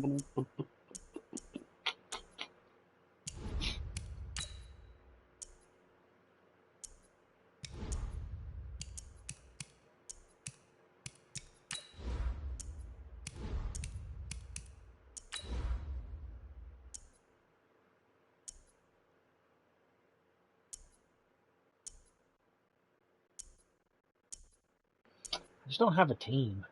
I just don't have a team.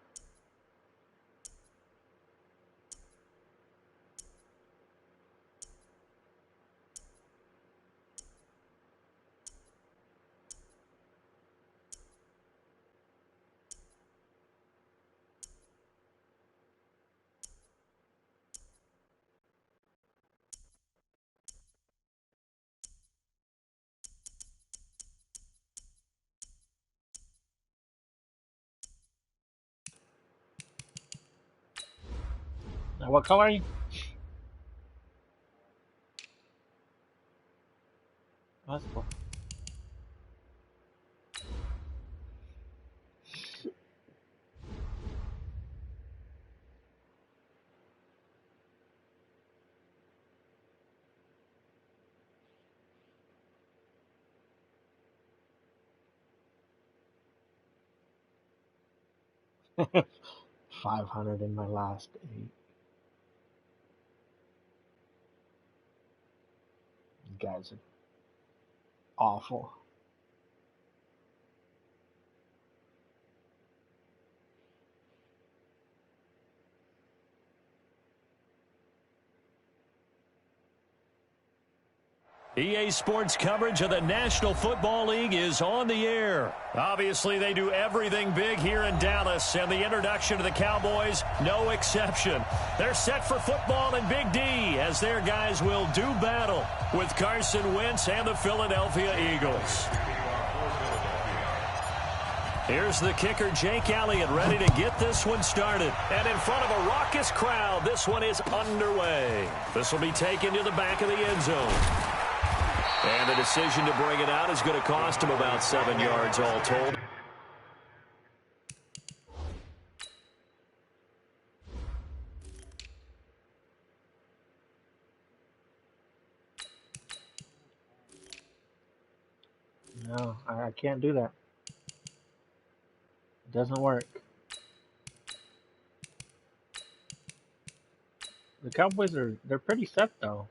Now, what color are you? Oh, that's cool. $500 in my last 8. You guys are awful. EA Sports coverage of the National Football League is on the air. Obviously, they do everything big here in Dallas, and the introduction to the Cowboys, no exception. They're set for football in Big D as their guys will do battle with Carson Wentz and the Philadelphia Eagles. Here's the kicker, Jake Elliott, ready to get this one started. And in front of a raucous crowd, this one is underway. This will be taken to the back of the end zone. And the decision to bring it out is going to cost him about 7 yards all told. No, I can't do that. It doesn't work. The Cowboys they're pretty set though.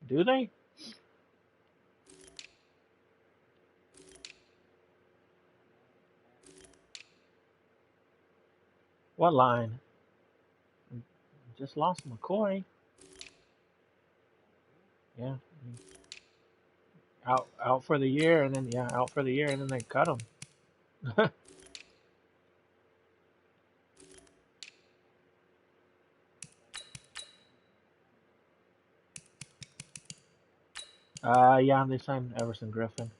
Do they? What line? Just lost McCoy. Yeah. Out for the year, and then out for the year, and then they cut him. Yeah, they signed Everson Griffin.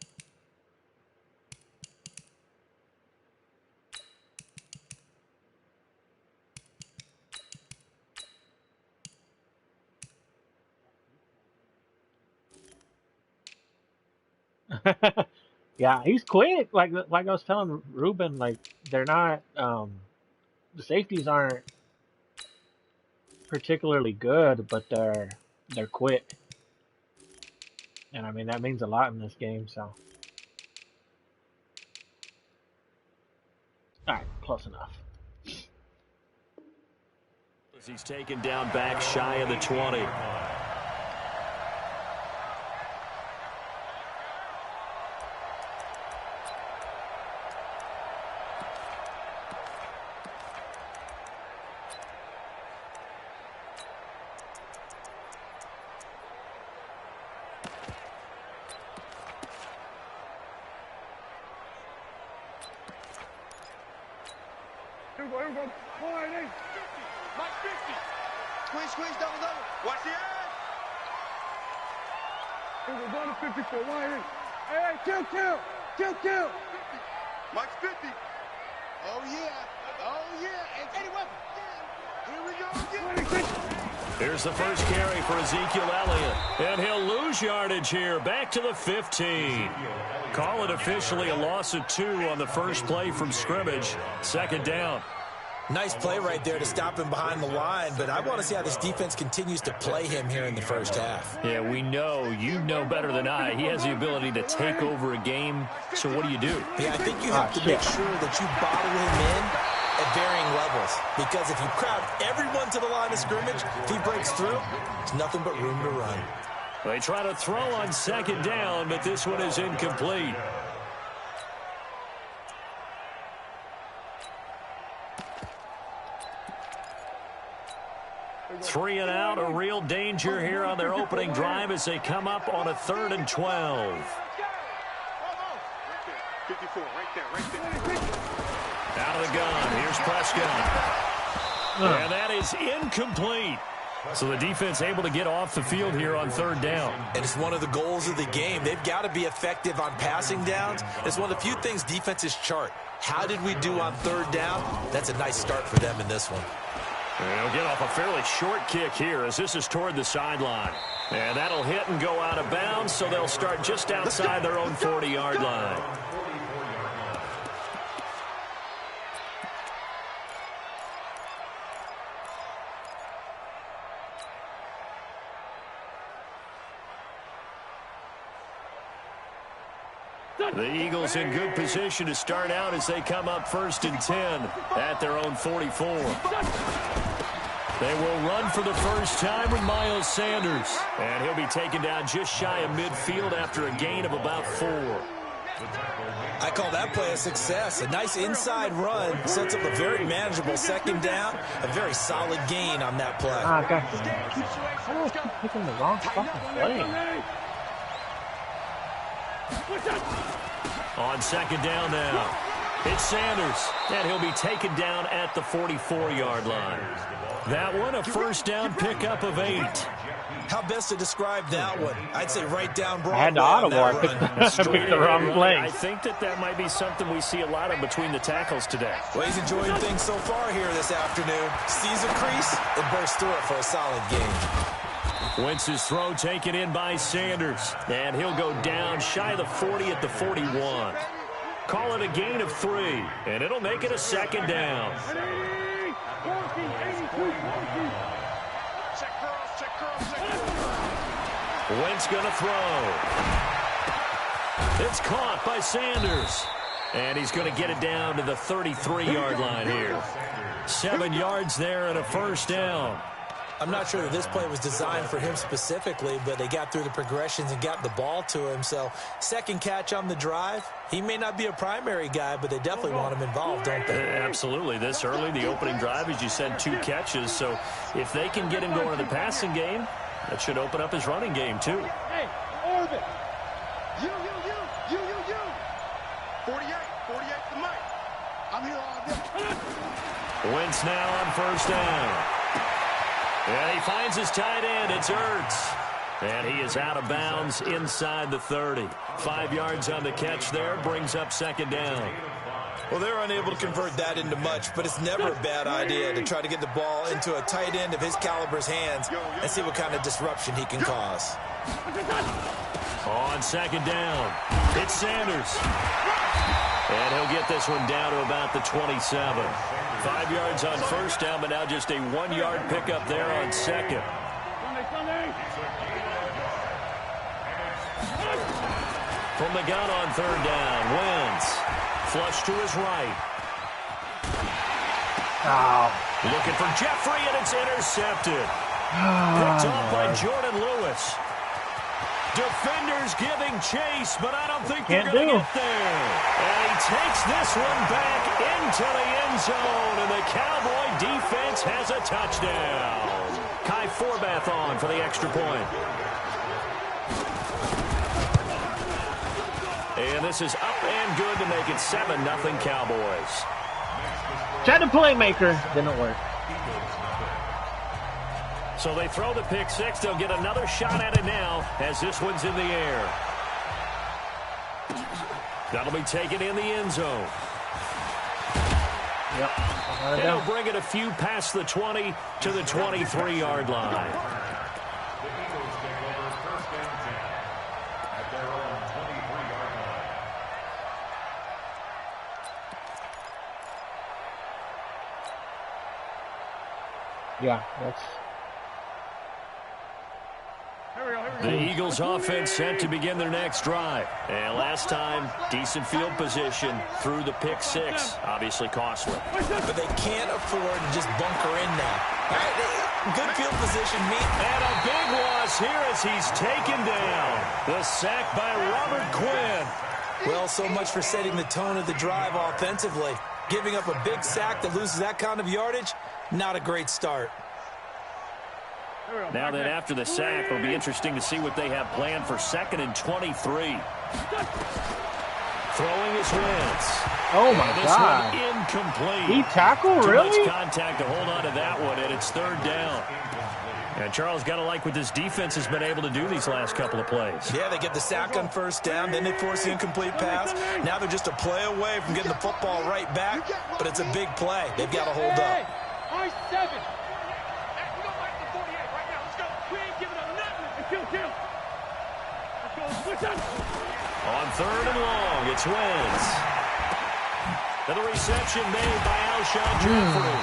Yeah, he's quick. Like I was telling Ruben, like they're not the safeties aren't particularly good, but they're quick. And I mean that means a lot in this game, so alright, close enough. As he's taken down back shy of the 20. Here we go. Line 8. Mike 50. Squeeze, double. Watch the edge. Here we go, down to 50 for line 8. Hey, kill. Mike's 50. Oh, yeah. Oh, yeah. And Eddie Weapon. Here we go again. Here's the first carry for Ezekiel Elliott. And he'll lose yardage here. Back to the 15. Call it officially a loss of 2 on the first play from scrimmage. Second down. Nice play right there to stop him behind the line, but I want to see how this defense continues to play him here in the first half. Yeah, we know. You know better than I. He has the ability to take over a game, so what do you do? Yeah, I think you have to make sure that you bottle him in at varying levels, because if you crowd everyone to the line of scrimmage, if he breaks through, there's nothing but room to run. They try to throw on second down, but this one is incomplete. Three and out, a real danger here on their opening drive as they come up on a 3rd and 12. 54, right there. Out of the gun, here's Prescott. And that is incomplete. So the defense able to get off the field here on 3rd down. And it's one of the goals of the game. They've got to be effective on passing downs. It's one of the few things defenses chart. How did we do on 3rd down? That's a nice start for them in this one. They'll get off a fairly short kick here as this is toward the sideline. And that'll hit and go out of bounds, so they'll start just outside their own 40-yard line. The Eagles in good position to start out as they come up 1st and 10 at their own 44. They will run for the first time with Miles Sanders. And he'll be taken down just shy of midfield after a gain of about 4. I call that play a success. A nice inside run sets up a very manageable second down. A very solid gain on that play. Ah, gosh. How do I keep picking the wrong fucking play? On second down now, it's Sanders, and he'll be taken down at the 44-yard line. That one, a first down pickup of 8. How best to describe that one? I'd say right down Broadway. I had to audible. I picked the wrong play. I think that might be something we see a lot of between the tackles today. Well, he's enjoying things so far here this afternoon. Sees a crease and bursts through it for a solid gain. Wentz's throw taken in by Sanders, and he'll go down shy of the 40 at the 41. Call it a gain of 3, and it'll make it a second down. Wentz gonna throw. It's caught by Sanders, and he's gonna get it down to the 33-yard line here. 7 yards there and a first down. I'm not sure that this play was designed for him specifically, but they got through the progressions and got the ball to him. So, second catch on the drive. He may not be a primary guy, but they definitely want him involved, don't they? Absolutely. This early, the opening drive, as you said, 2 catches. So, if they can get him going in the passing game, that should open up his running game, too. Hey, Orbit. You. 48 to Mike. I'm here all day. Wentz now on first down. And he finds his tight end. It's Ertz. And he is out of bounds inside the 30. 5 yards on the catch there. Brings up second down. Well, they're unable to convert that into much, but it's never a bad idea to try to get the ball into a tight end of his caliber's hands and see what kind of disruption he can cause. On second down, it's Sanders. And he'll get this one down to about the 27. 5 yards on first down, but now just a 1-yard pickup there on second. From the gun on third down, Wentz. Flush to his right. Oh. Looking for Jeffrey, and it's intercepted. Picked off by Jordan Lewis. Defenders giving chase, but I don't think they're going to get there. And he takes this one back into the end zone, and the Cowboy defense has a touchdown. Kai Forbath on for the extra point. And this is up and good to make it 7-0 Cowboys. Tried to playmaker, didn't work. So they throw the pick six. They'll get another shot at it now as this one's in the air. That'll be taken in the end zone. Yep. And he'll bring it a few past the 20 to the 23-yard line. The Eagles take over first and 10 at their own 23-yard line. Yeah, that's... The Eagles offense set to begin their next drive. And last time, decent field position through the pick six. Obviously costly. But they can't afford to just bunker in now. All right, good field position, And a big loss here as he's taken down. The sack by Robert Quinn. Well, so much for setting the tone of the drive offensively. Giving up a big sack that loses that kind of yardage, not a great start. Now then, after the sack, it'll be interesting to see what they have planned for 2nd and 23. Throwing his Wentz. Oh, my this God. one incomplete. He tackled, really? Too much contact to hold on to that one, and it's 3rd down. And Charles, got to like what this defense has been able to do these last couple of plays. Yeah, they get the sack on 1st down, then they force the incomplete pass. Now they're just a play away from getting the football right back, but it's a big play. They've got to hold up. I-7. We don't like the 48 right now. Let's go. We ain't giving up nothing. Kill. Let's go. Switch up. On 3rd and long, it's Wentz. And the reception made by Alshon Jeffrey.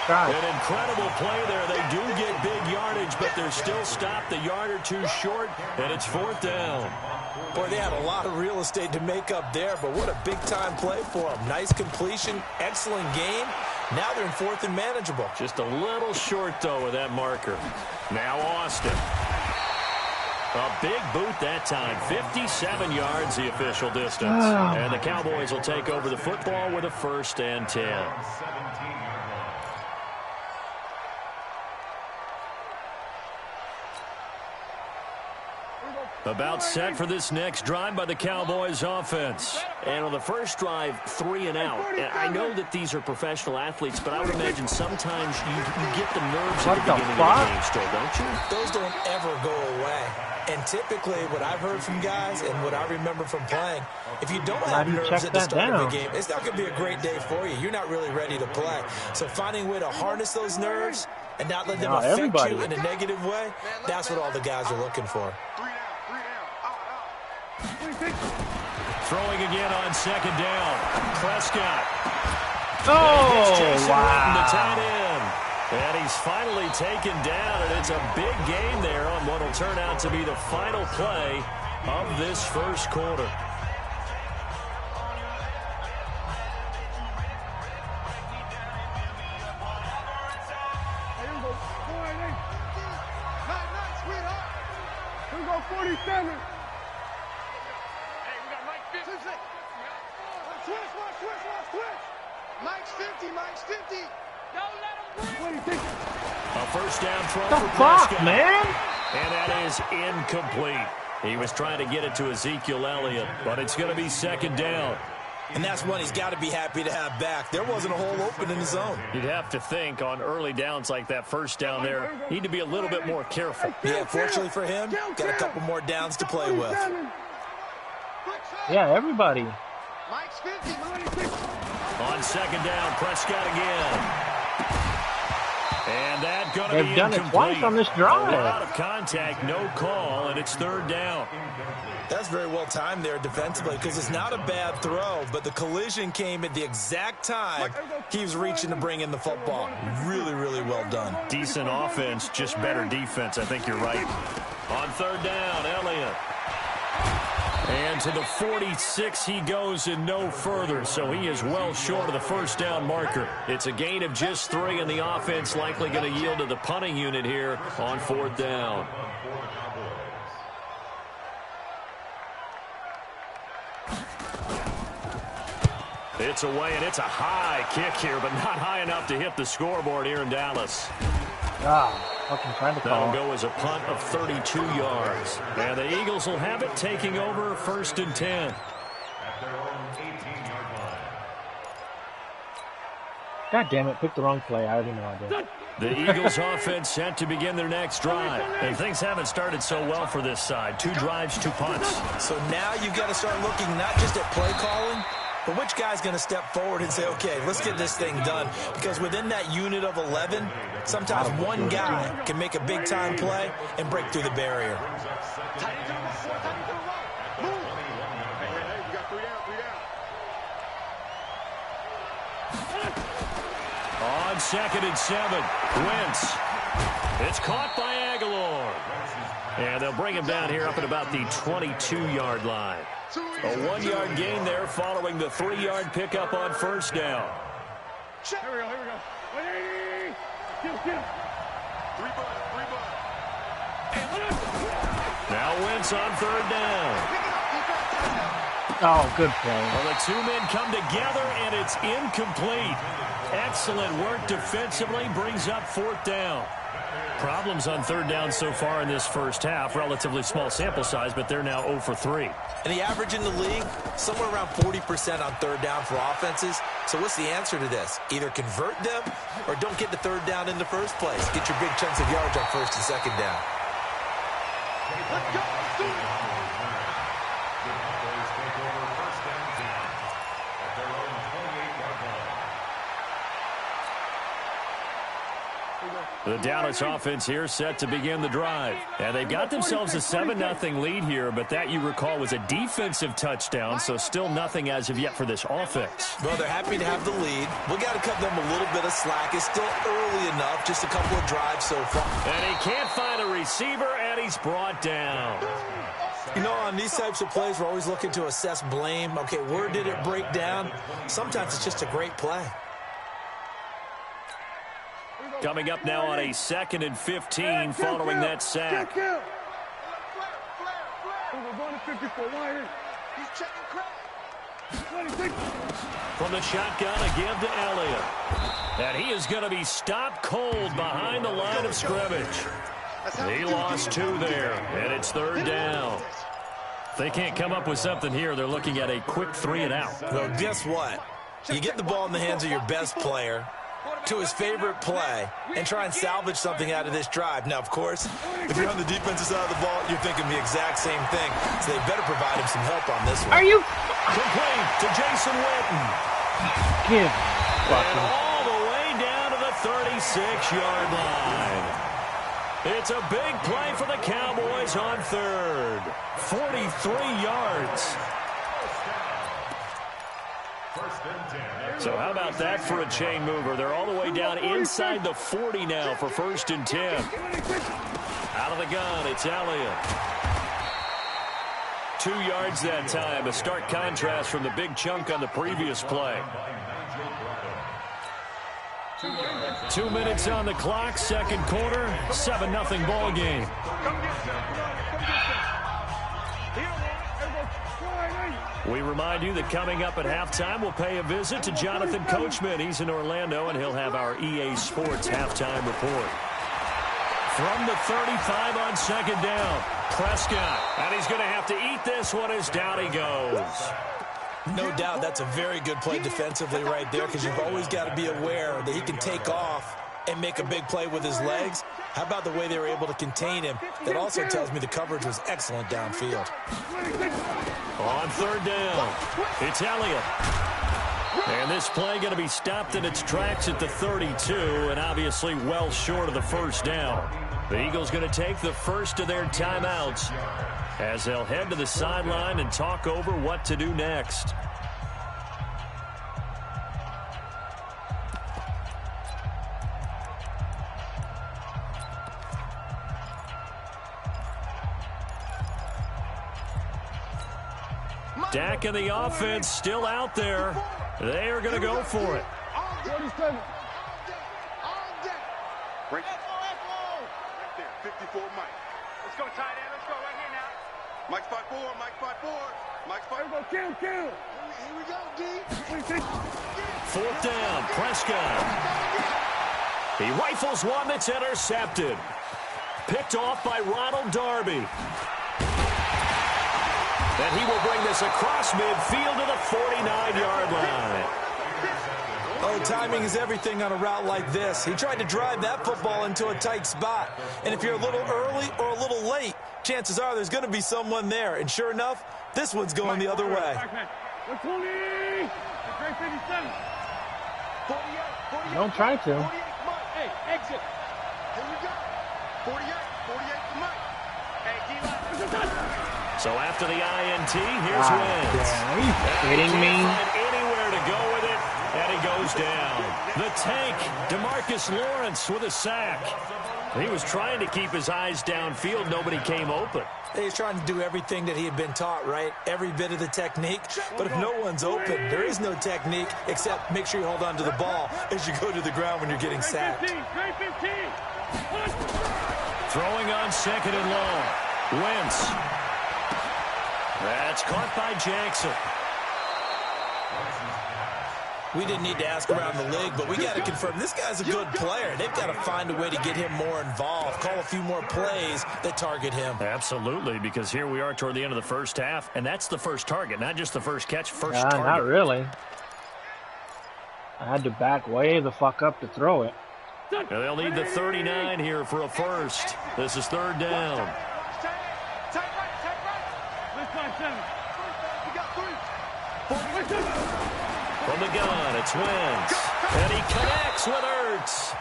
An incredible play there. They do get big yardage, but they're still stopped a yard or two short, and it's 4th down. Boy, they had a lot of real estate to make up there, but what a big-time play for them. Nice completion, excellent game. Now they're in 4th and manageable. Just a little short, though, with that marker. Now Austin. A big boot that time. 57 yards, the official distance. And the Cowboys will take over the football with a 1st and 10. 17-yard line. About set for this next drive by the Cowboys offense. And on the first drive, 3 and out. And I know that these are professional athletes, but I would imagine sometimes you get the nerves at the beginning of the game still, don't you? Those don't ever go away. And typically what I've heard from guys and what I remember from playing, if you don't have nerves at the start of a game, it's not going to be a great day for you. You're not really ready to play. So finding a way to harness those nerves and not let them affect you in a negative way, that's what all the guys are looking for. Throwing again on 2nd down. Prescott. Oh, wow. The tight end. And he's finally taken down, and it's a big gain there on what will turn out to be the final play of this first quarter. Here we go, 47. Switch. Mike's 50. Don't let him breathe. A 1st down throw for Prescott, man. And that is incomplete. He was trying to get it to Ezekiel Elliott, but it's going to be 2nd down. And that's one he's got to be happy to have back. There wasn't a hole open in the zone. You'd have to think on early downs like that 1st down there, need to be a little bit more careful. Yeah, fortunately for him, got a couple more downs to play with. Yeah, everybody. Mike's 50. On 2nd down, Prescott again. And that going to be They've done incomplete. it twice on this drive. A lot of contact, no call, and it's 3rd down. That's very well timed there defensively because it's not a bad throw, but the collision came at the exact time he was reaching to bring in the football. Really, really well done. Decent offense, just better defense. I think you're right. On 3rd down, Elliott. And to the 46 he goes and no further, so he is well short of the 1st down marker. It's a gain of just 3, and the offense likely going to yield to the punting unit here on 4th down. It's away, and it's a high kick here, but not high enough to hit the scoreboard here in Dallas. Fucking trying to call. That'll go as a punt of 32 yards. And the Eagles will have it, taking over 1st and 10. At their own 18-yard line. God damn it, picked the wrong play. I already know I did. The Eagles offense set to begin their next drive. And things haven't started so well for this side. 2 drives, 2 punts. So now you've got to start looking not just at play calling, But which guy's going to step forward and say, okay, let's get this thing done? Because within that unit of 11, sometimes one guy can make a big-time play and break through the barrier. On 2nd and 7, Wentz. It's caught by Aguilar. And they'll bring him down here up at about the 22-yard line. A 1-yard gain there following the 3-yard pickup on first down. Here we go, here we go. Kill. Now Wentz on 3rd down. Oh, good play. Well, the two men come together, and it's incomplete. Excellent work defensively, brings up 4th down. Problems on 3rd down so far in this first half. Relatively small sample size, but they're now 0 for 3. And the average in the league, somewhere around 40% on 3rd down for offenses. So what's the answer to this? Either convert them or don't get the 3rd down in the first place. Get your big chunks of yards on 1st and 2nd down. Let's go. The Dallas offense here set to begin the drive. And they've got themselves a 7-0 lead here, but that, you recall, was a defensive touchdown, so still nothing as of yet for this offense. Well, they're happy to have the lead. We got to cut them a little bit of slack. It's still early enough, just a couple of drives so far. And he can't find a receiver, and he's brought down. You know, on these types of plays, we're always looking to assess blame. Okay, where did it break down? Sometimes it's just a great play. Coming up now on a 2nd and 15 following that sack. We're going to 54. He's checking credit. From the shotgun, a give to Elliott. And he is going to be stopped cold behind the line of scrimmage. He lost 2 there, and it's 3rd down. If they can't come up with something here, they're looking at a quick 3-and-out. Well, guess what? You get the ball in the hands of your best player to his favorite play and try and salvage something out of this drive. Now, of course, if you're on the defensive side of the ball, you're thinking the exact same thing. So they better provide him some help on this one. Are you? Complete to Jason Witten. Give. And all the way down to the 36-yard line. It's a big play for the Cowboys on 3rd. 43 yards. So how about that for a chain mover? They're all the way down inside the 40 now for 1st and 10. Out of the gun, it's Elliott. 2 yards that time, a stark contrast from the big chunk on the previous play. 2 minutes on the clock, 2nd quarter, 7-0 ball game. We remind you that coming up at halftime, we'll pay a visit to Jonathan Coachman. He's in Orlando, and he'll have our EA Sports halftime report. From the 35 on 2nd down, Prescott. And he's going to have to eat this one as down he goes. No doubt that's a very good play defensively right there, because you've always got to be aware that he can take off and make a big play with his legs. How about the way they were able to contain him? That also tells me the coverage was excellent downfield. On 3rd down, it's Elliott. And this play going to be stopped in its tracks at the 32, and obviously well short of the 1st down. The Eagles going to take the first of their timeouts as they'll head to the sideline and talk over what to do next. Dak and the offense still out there. They are going to go for it. Right there, 54 Mike. Let's go, tight end. Let's go right here now. Mike spot 4, Mike spot 4. Mike spot 4. Kill. Here we go, D. 4th down, Prescott. He rifles one that's intercepted. Picked off by Ronald Darby. And he will bring this across midfield to the 49-yard line. Oh, timing is everything on a route like this. He tried to drive that football into a tight spot. And if you're a little early or a little late, chances are there's going to be someone there. And sure enough, this one's going the other way. Don't try to. Hey, exit. Here we go. 48 to Mike. So after the INT, here's Wentz. Yeah, are you kidding me? Anywhere to go with it, and he goes down. The tank, DeMarcus Lawrence with a sack. He was trying to keep his eyes downfield. Nobody came open. He's trying to do everything that he had been taught, right? Every bit of the technique. But if no one's open, there is no technique except make sure you hold on to the ball as you go to the ground when you're getting sacked. Throwing on second and long. Wentz. That's caught by Jackson. We didn't need to ask around the league, but we got to confirm this guy's a good player. They've got to find a way to get him more involved, call a few more plays that target him. Absolutely, because here we are toward the end of the first half, and that's the first target, not just the first catch, first target. Not really. I had to back way the fuck up to throw it. And they'll need the 39 here for a first. This is third down. From the gun, it's Wentz. And he connects with Ertz.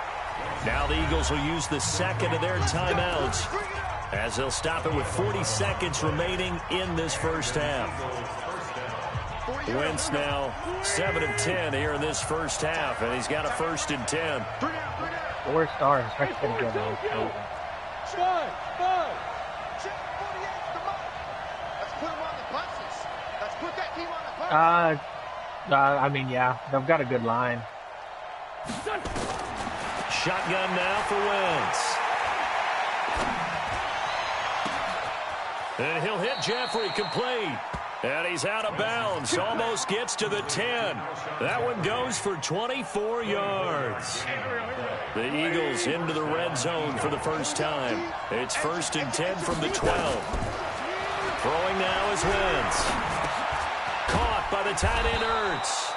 Now the Eagles will use the second of their timeouts as they'll stop it with 40 seconds remaining in this first half. Wentz now 7 of 10 here in this first half, and he's got a 1st and 10. 4 stars right there together. Let's put him on the buses. Let's put that team on the buses. I mean, yeah, they've got a good line. Shotgun now for Wentz. And he'll hit Jeffrey complete. And he's out of bounds. Almost gets to the 10. That one goes for 24 yards. The Eagles into the red zone for the first time. It's 1st and 10 from the 12. Throwing now is Wentz. Caught by the tight end Ertz.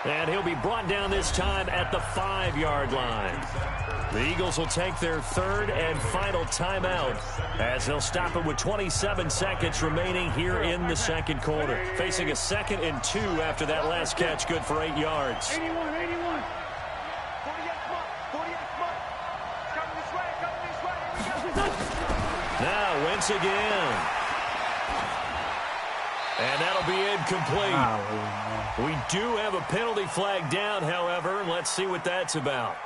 And he'll be brought down this time at the 5-yard line. The Eagles will take their third and final timeout as they'll stop it with 27 seconds remaining here in the second quarter. Facing a 2nd and 2 after that last catch, good for 8 yards. 81. 48 Coming this way. Now Wentz again. And that'll be incomplete. We do have a penalty flag down, however. Let's see what that's about.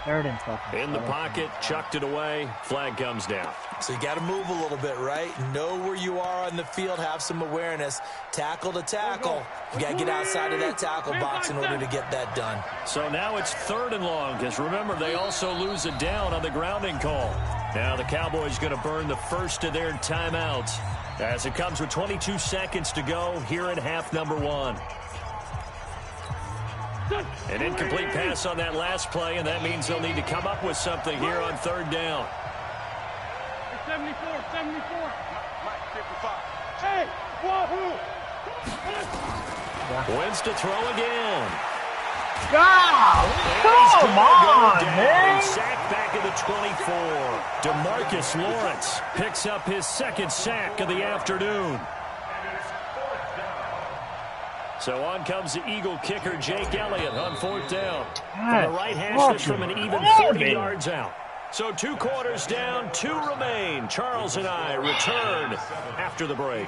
In the pocket, chucked it away. Flag comes down. So you got to move a little bit, right? Know where you are on the field. Have some awareness. Tackle to tackle. You got to get outside of that tackle box in order to get that done. So now it's 3rd and long, because remember, they also lose it down on the grounding call. Now the Cowboys going to burn the first of their timeouts as it comes with 22 seconds to go here in half number 1. An incomplete pass on that last play, and that means they'll need to come up with something here on 3rd down. 74. Mike, 55. Hey, wahoo! Wentz to throw again. God, come on, man. Sack back at the 24. DeMarcus Lawrence picks up his 2nd sack of the afternoon. So on comes the Eagle kicker, Jake Elliott, on 4th down. From the right hash, from an even 40 yards out. So 2 quarters down, 2 remain. Charles and I return after the break.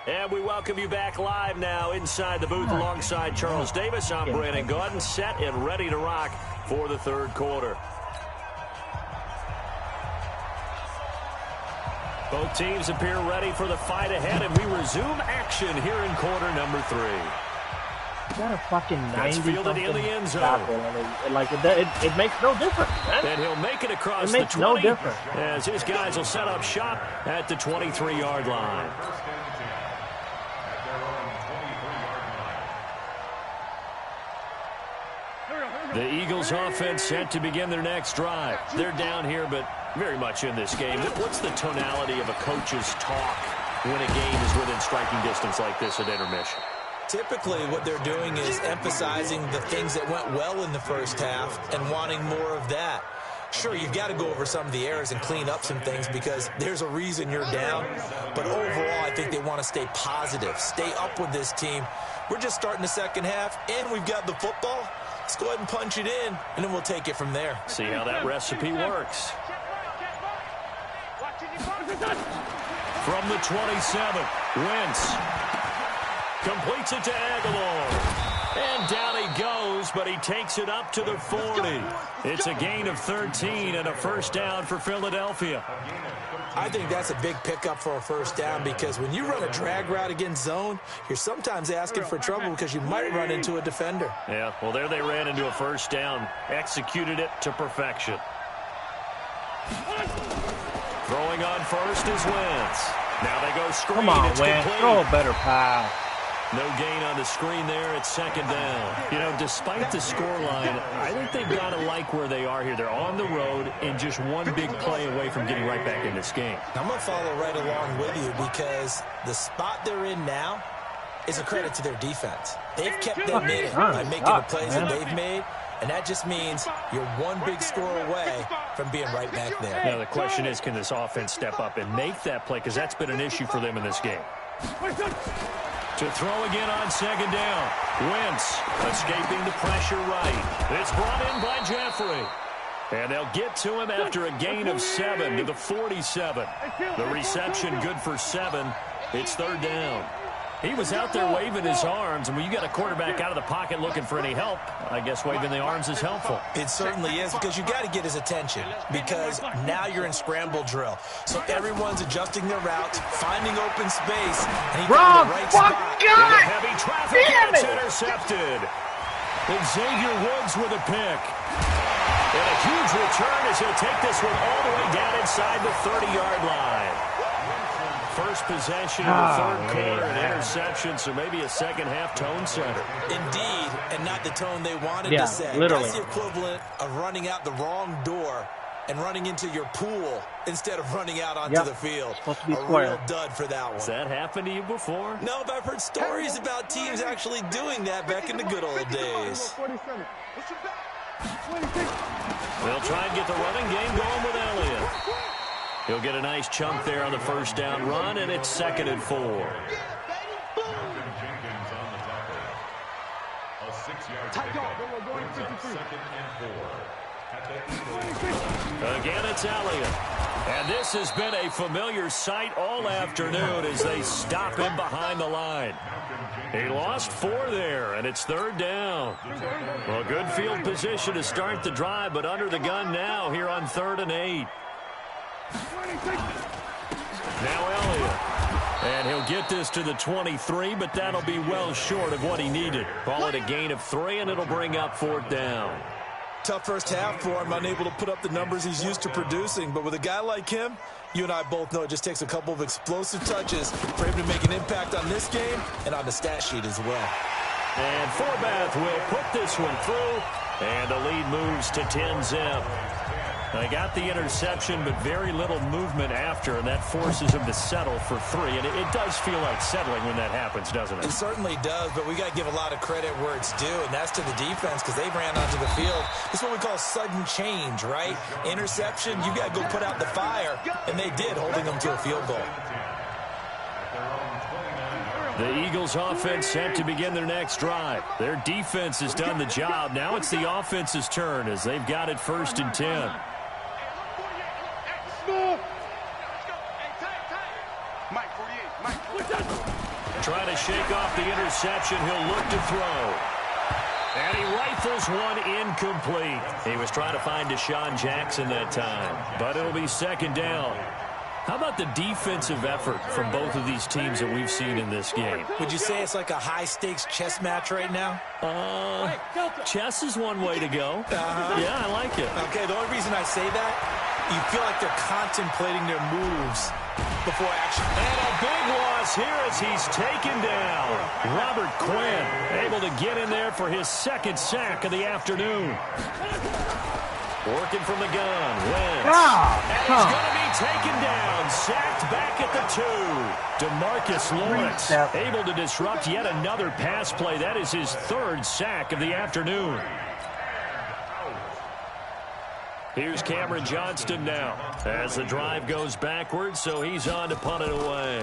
And we welcome you back live now inside the booth alongside Charles Davis. I'm Brandon Gaudin, set and ready to rock for the 3rd quarter. Both teams appear ready for the fight ahead, and we resume action here in quarter number 3. You got a fucking 90 fielded in the end zone. It makes no difference, man. And he'll make it across the 20. It makes no difference. As his guys will set up shop at the 23-yard line. The Eagles offense set to begin their next drive. They're down here, but very much in this game. What's the tonality of a coach's talk when a game is within striking distance like this at intermission? Typically, what they're doing is emphasizing the things that went well in the first half and wanting more of that. Sure, you've got to go over some of the errors and clean up some things because there's a reason you're down. But overall, I think they want to stay positive, stay up with this team. We're just starting the second half, and we've got the football. Let's go ahead and punch it in, and then we'll take it from there. See how that recipe works. From the 27, Wentz completes it to Aguilar. And down he goes, but he takes it up to the 40. It's a gain of 13 and a first down for Philadelphia. I think that's a big pickup for a first down because when you run a drag route against zone, you're sometimes asking for trouble because you might run into a defender. Yeah, well, there they ran into a first down, executed it to perfection. Throwing on first is Wentz. Now they go screen. Come on, It's Wentz. complete. Throw a better pass. No gain on the screen there. It's second down. You know, despite the scoreline, I think they've got to like where they are here. They're on the road and just one big play away from getting right back in this game. I'm going to follow right along with you because the spot they're in now is a credit to their defense. They've kept them in it by making the plays that they've made, and that just means you're one big score away from being right back there. Now, the question is, can this offense step up and make that play? Because that's been an issue for them in this game. To throw again on second down. Wentz escaping the pressure right. It's brought in by Jeffrey. And they'll get to him after a gain of 7 to the 47. The reception good for 7. It's third down. He was out there waving his arms, and when you got a quarterback out of the pocket looking for any help, I guess waving the arms is helpful. It certainly is because you got to get his attention because now you're in scramble drill. So everyone's adjusting their routes, finding open space, and he found the right spot. In the heavy traffic, it's intercepted. And Xavier Woods with a pick. And a huge return as he'll take this one all the way down inside the 30-yard line. First possession of the third quarter, an interception, so maybe a second-half tone setter. Indeed, and not the tone they wanted to set. Literally. That's the equivalent of running out the wrong door and running into your pool instead of running out onto the field. Supposed to be a square. real dud for that one. Has that happened to you before? No, but I've heard stories about teams actually doing that back in the good old days. They'll try and get the running game going with Elliott. He'll get a nice chunk there on the first down run, and it's second and 4. Again, it's Elliott. And this has been a familiar sight all afternoon as they stop him behind the line. He lost 4 there, and it's third down. Well, good field position to start the drive, but under the gun now here on 3rd and 8. Now Elliott. And he'll get this to the 23, but that'll be well short of what he needed. Call it a gain of 3, and it'll bring up 4th down. Tough first half for him, unable to put up the numbers he's used to producing. But with a guy like him, you and I both know it just takes a couple of explosive touches for him to make an impact on this game and on the stat sheet as well. And Forbath will put this one through, and the lead moves to 10-zip. They got the interception, but very little movement after, and that forces him to settle for 3. And it does feel like settling when that happens, doesn't it? It certainly does, but we got to give a lot of credit where it's due, and that's to the defense because they ran onto the field. This is what we call sudden change, right? Interception, you got to go put out the fire, and they did, holding them to a field goal. The Eagles' offense set to begin their next drive. Their defense has done the job. Now it's the offense's turn as they've got it 1st and 10. Trying to shake off the interception. He'll look to throw. And he rifles one incomplete. He was trying to find Deshaun Jackson that time. But it'll be 2nd down. How about the defensive effort from both of these teams that we've seen in this game? Would you say it's like a high-stakes chess match right now? Chess is one way to go. Yeah, I like it. Okay, the only reason I say that, you feel like they're contemplating their moves before action. And a big loss here as he's taken down. Robert Quinn able to get in there for his 2nd sack of the afternoon. Working from the gun, Wentz. And he's going to be taken down, sacked back at the 2. DeMarcus Lawrence able to disrupt yet another pass play. That is his 3rd sack of the afternoon. Here's Cameron Johnston now as the drive goes backwards, so he's on to punt it away.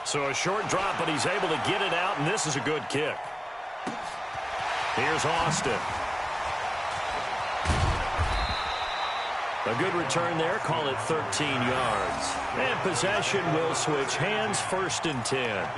So a short drop, but he's able to get it out, and this is a good kick. Here's Austin. A good return there. Call it 13 yards. And possession will switch hands, 1st and 10.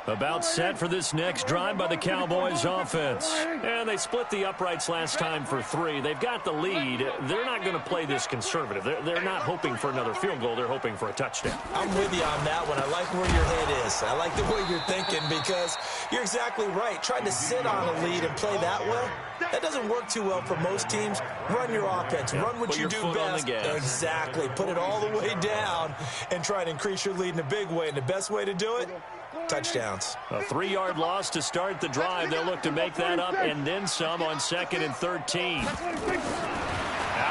About set for this next drive by the Cowboys offense. And they split the uprights last time for 3. They've got the lead. They're not going to play this conservative. They're not hoping for another field goal. They're hoping for a touchdown. I'm with you on that one. I like where your head is. I like the way you're thinking because you're exactly right. Trying to sit on a lead and play that way, that doesn't work too well for most teams. Run your offense. Run what you do best. Exactly. Put it all the way down and try to increase your lead in a big way. And the best way to do it, touchdowns. A 3-yard loss to start the drive. They'll look to make that up and then some on 2nd and 13. Out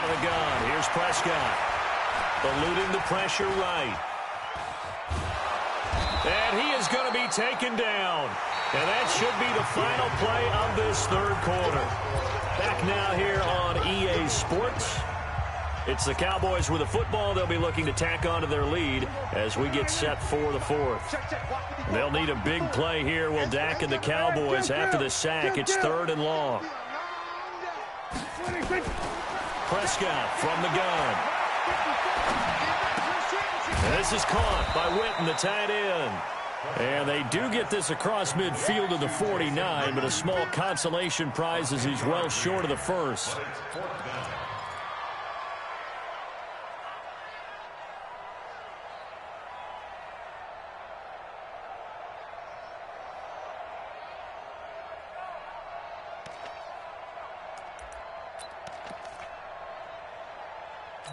of the gun. Here's Prescott. Eluding the pressure right. And he is going to be taken down. And that should be the final play of this 3rd quarter. Back now here on EA Sports. It's the Cowboys with the football. They'll be looking to tack onto their lead as we get set for the 4th. They'll need a big play here. Will Dak and the Cowboys after the sack. It's 3rd and long. Prescott from the gun. And this is caught by Witten, the tight end. And they do get this across midfield to the 49, but a small consolation prize as he's well short of the 1st.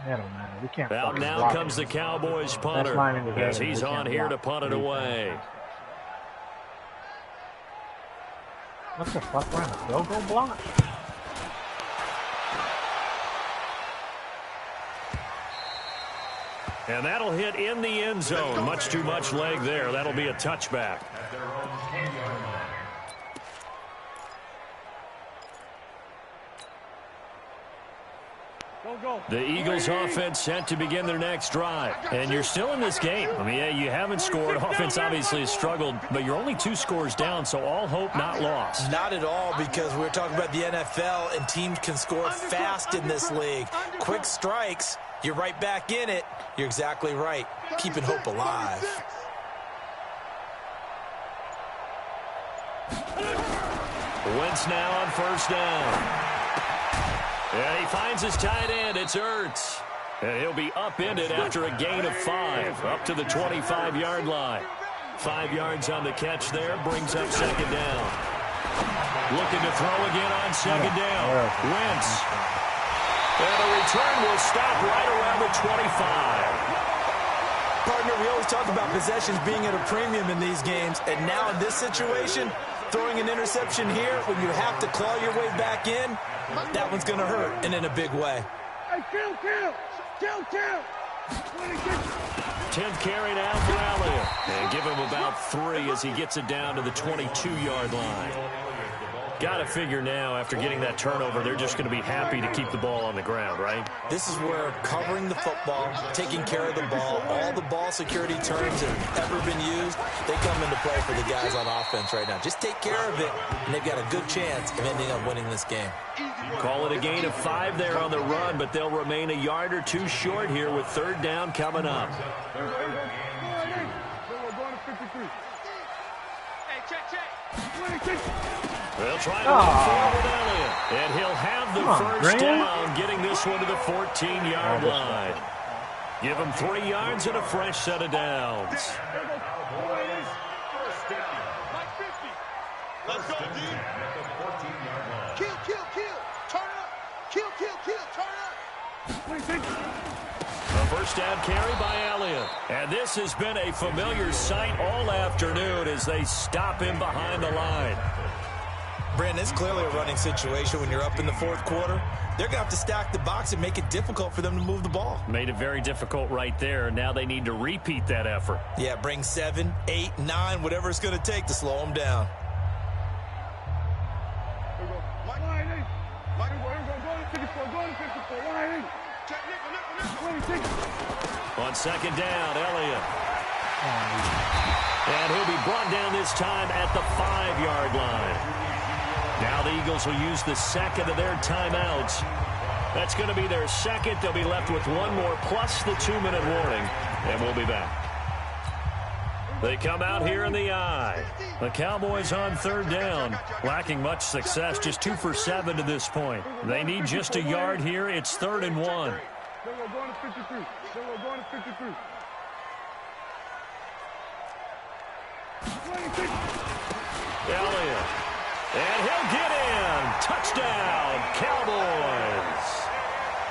That don't matter. We can't. Out now comes the Cowboys punter as he's on here to punt it away. What the fuck? We're on a field goal block? And that'll hit in the end zone. Much too much leg there. That'll be a touchback. The Eagles offense set to begin their next drive. And you're still in this game. I mean, yeah, you haven't scored. Offense obviously has struggled, but you're only 2 scores down, so all hope not lost. Not at all, because we're talking about the NFL, and teams can score fast in this league. Quick strikes, you're right back in it. You're exactly right. Keeping hope alive. Wentz now on 1st down. And he finds his tight end. It's Ertz. And he'll be upended after a gain of 5, up to the 25-yard line. 5 yards on the catch there, brings up 2nd down. Looking to throw again on 2nd down. Wentz. And the return will stop right around the 25. Partner, we always talk about possessions being at a premium in these games, and now in this situation, throwing an interception here when you have to claw your way back in, that one's going to hurt, and in a big way. Hey, kill. 10th carry now for Elliott. And give him about 3 as he gets it down to the 22-yard line. Got to figure now, after getting that turnover, they're just going to be happy to keep the ball on the ground, right? This is where covering the football, taking care of the ball, all the ball security terms that have ever been used, they come into play for the guys on offense right now. Just take care of it, and they've got a good chance of ending up winning this game. Call it a gain of 5 there on the run, but they'll remain a yard or 2 short here with 3rd down coming up. They'll try to run forward Elliott, and he'll have the 1st down, getting this one to the 14-yard line. Give him 3 yards and a fresh set of downs. Let's go, D. Kill. Turn up. Kill. Turn up. A 1st down carry by Elliott. And this has been a familiar sight all afternoon as they stop him behind the line. Brandon, it's clearly a running situation when you're up in the 4th quarter. They're going to have to stack the box and make it difficult for them to move the ball. Made it very difficult right there. Now they need to repeat that effort. Yeah, bring 7, 8, 9, whatever it's going to take to slow them down. On second down, Elliott. And he'll be brought down this time at the 5-yard line. Now the Eagles will use the second of their timeouts. That's going to be their second. They'll be left with one more plus the 2-minute warning, and we'll be back. They come out here in the I. The Cowboys on third down, lacking much success, just 2 for 7 to this point. They need just a yard here. It's 3rd and 1. Elliott. And he'll get in. Touchdown, Cowboys.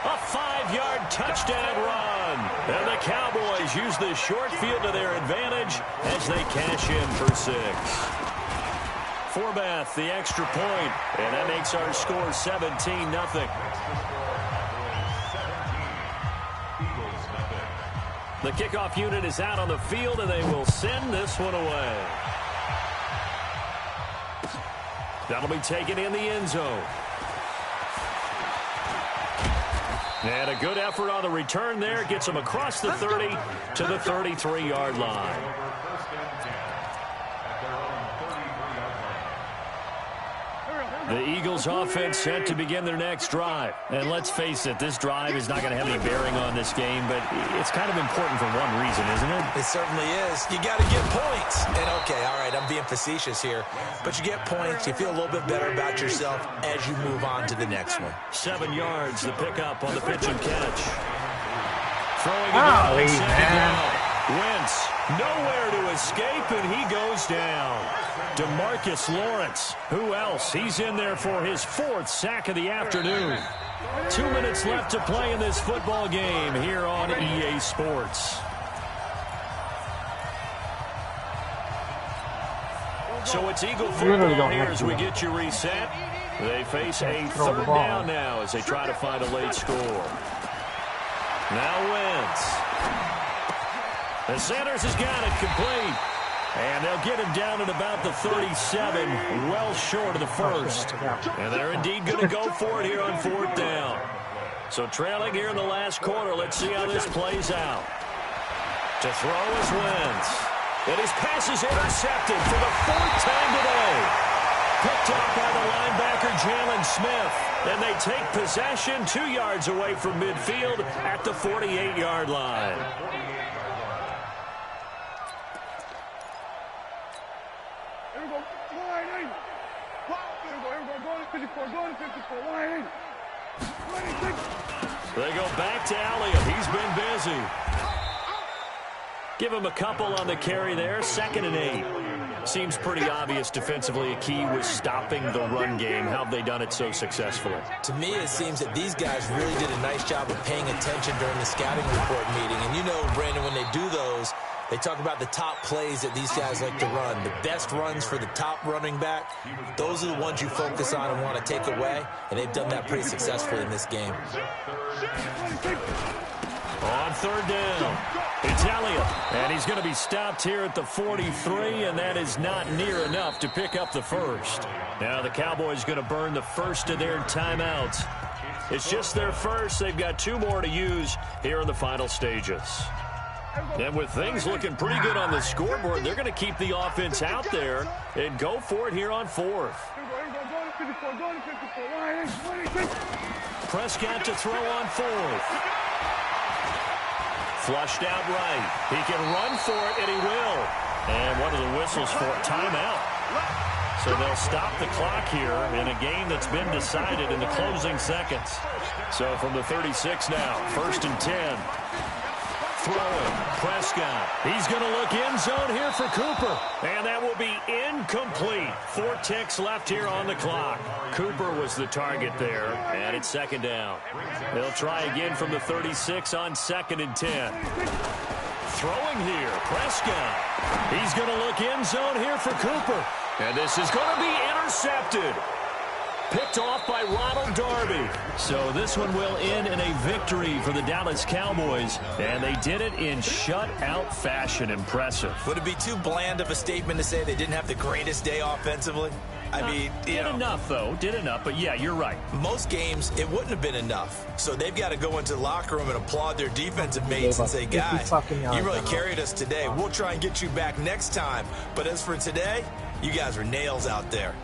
A 5-yard touchdown run. And the Cowboys use the short field to their advantage as they cash in for 6. Forbath, the extra point, and that makes our score 17-0. The kickoff unit is out on the field, and they will send this one away. That'll be taken in the end zone. And a good effort on the return there. Gets them across the 30 to the 33-yard line. The Eagles offense set to begin their next drive. And let's face it, this drive is not going to have any bearing on this game, but it's kind of important for one reason, isn't it? It certainly is. You got to get points. And okay, all right, I'm being facetious here, but you get points, you feel a little bit better about yourself as you move on to the next one. 7 yards, the pickup on the pitch and catch. Throwing it down. Wentz, nowhere to escape, and he goes down. DeMarcus Lawrence, who else? He's in there for his 4th sack of the afternoon. 2 minutes left to play in this football game here on EA Sports. So it's Eagle football here as we get you reset. They face a 3rd down now as they try to find a late score. Now Wentz. And Sanders has got it complete. And they'll get him down at about the 37, well short of the first. And they're indeed going to go for it here on 4th down. So trailing here in the last quarter, let's see how this plays out. To throw is Wentz. And his pass is intercepted for the 4th time today. Picked up by the linebacker, Jalen Smith. And they take possession 2 yards away from midfield at the 48-yard line. They go back to Elliott. He's been busy. Give him a couple on the carry there. 2nd and 8. Seems pretty obvious defensively a key was stopping the run game. How have they done it so successfully? To me, it seems that these guys really did a nice job of paying attention during the scouting report meeting. And you know, Brandon, when they do those, they talk about the top plays that these guys like to run. The best runs for the top running back, those are the ones you focus on and want to take away, and they've done that pretty successfully in this game. On 3rd down, it's Elliott, and he's going to be stopped here at the 43, and that is not near enough to pick up the first. Now the Cowboys going to burn the first of their timeouts. It's just their first. They've got 2 more to use here in the final stages. And with things looking pretty good on the scoreboard, they're going to keep the offense out there and go for it here on 4th. Prescott to throw on 4th. Flushed out right. He can run for it, and he will. And one of the whistles for a timeout. So they'll stop the clock here in a game that's been decided in the closing seconds. So from the 36 now, 1st and 10. Throwing, Prescott. He's going to look end zone here for Cooper. And that will be incomplete. 4 ticks left here on the clock. Cooper was the target there, and it's 2nd down. They'll try again from the 36 on 2nd and 10. Throwing here, Prescott. He's going to look end zone here for Cooper. And this is going to be intercepted. Picked off by Ronald Darby. So this one will end in a victory for the Dallas Cowboys. And they did it in shutout fashion. Impressive. Would it be too bland of a statement to say they didn't have the greatest day offensively? I mean, did enough, though. Did enough, but yeah, you're right. Most games, it wouldn't have been enough. So they've got to go into the locker room and applaud their defensive mates and say, guys, you really carried us today. We'll try and get you back next time. But as for today, you guys were nails out there.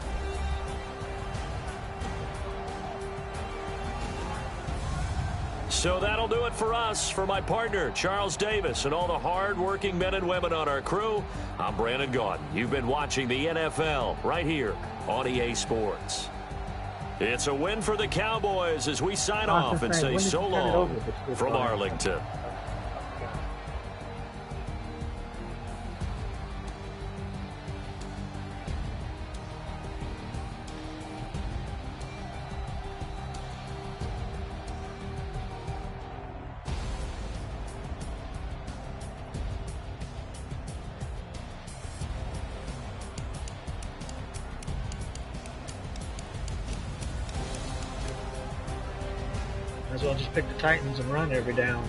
So that'll do it for us. For my partner, Charles Davis, and all the hard-working men and women on our crew, I'm Brandon Gaudin. You've been watching the NFL right here on EA Sports. It's a win for the Cowboys as we sign off and say so long from Arlington. Might as well just pick the Titans and run every down.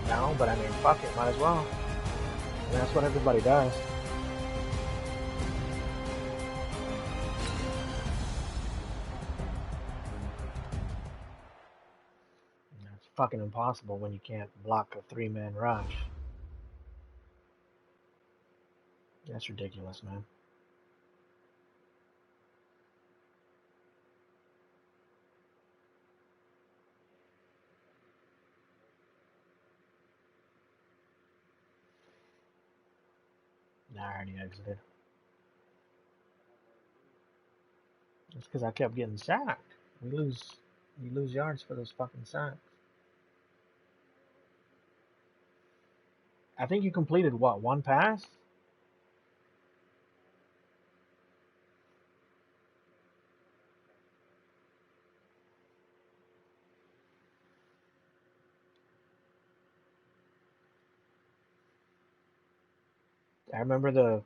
No, but I mean, fuck it, might as well. And that's what everybody does. It's fucking impossible when you can't block a three-man rush. That's ridiculous, man. Nah, I already exited. It's because I kept getting sacked. We lose yards for those fucking sacks. I think you completed what, one pass? I remember the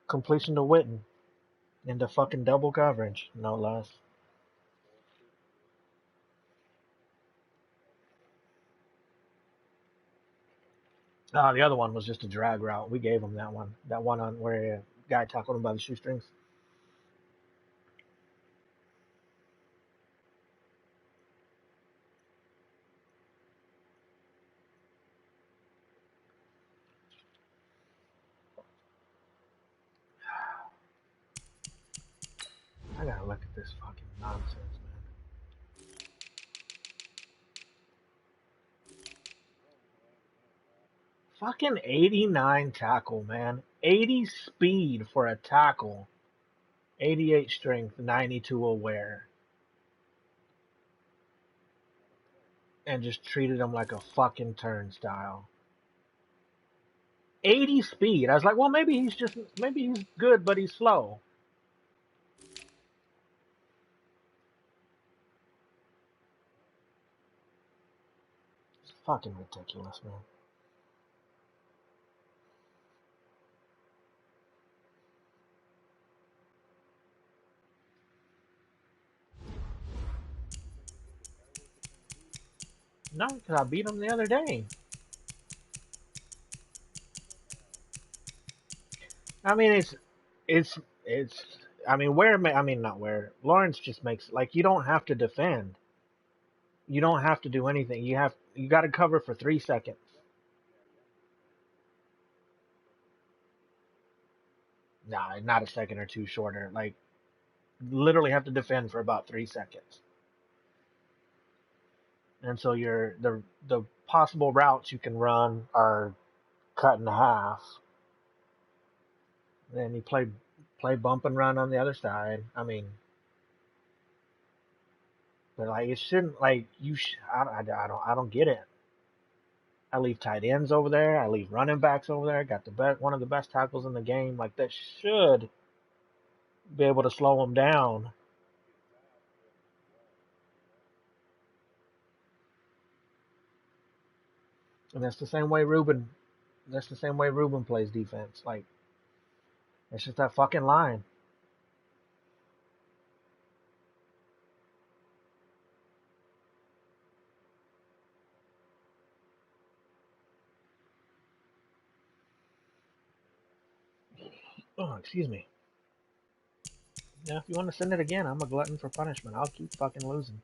completion to Witten into fucking double coverage, no less. The other one was just a drag route. We gave him that one. That one on where a guy tackled him by the shoestrings. I gotta look at this fucking nonsense, man. Fucking 89 tackle, man. 80 speed for a tackle. 88 strength, 92 aware. And just treated him like a fucking turnstile. 80 speed. I was like, well, maybe he's good, but he's slow. It's fucking ridiculous, man. No, because I beat him the other day. I mean, it's. I mean, not where. Lawrence just makes, like, you don't have to defend. You don't have to do anything. You got to cover for 3 seconds. Nah, not a second or two shorter. Like, literally have to defend for about 3 seconds. And so the possible routes you can run are cut in half. Then you play bump and run on the other side. I mean, but like it shouldn't, like I don't get it. I leave tight ends over there. I leave running backs over there. Got one of the best tackles in the game. Like that should be able to slow them down. And that's the same way Ruben. That's the same way Ruben plays defense. Like it's just that fucking line. Oh, excuse me. Yeah, if you want to send it again, I'm a glutton for punishment. I'll keep fucking losing.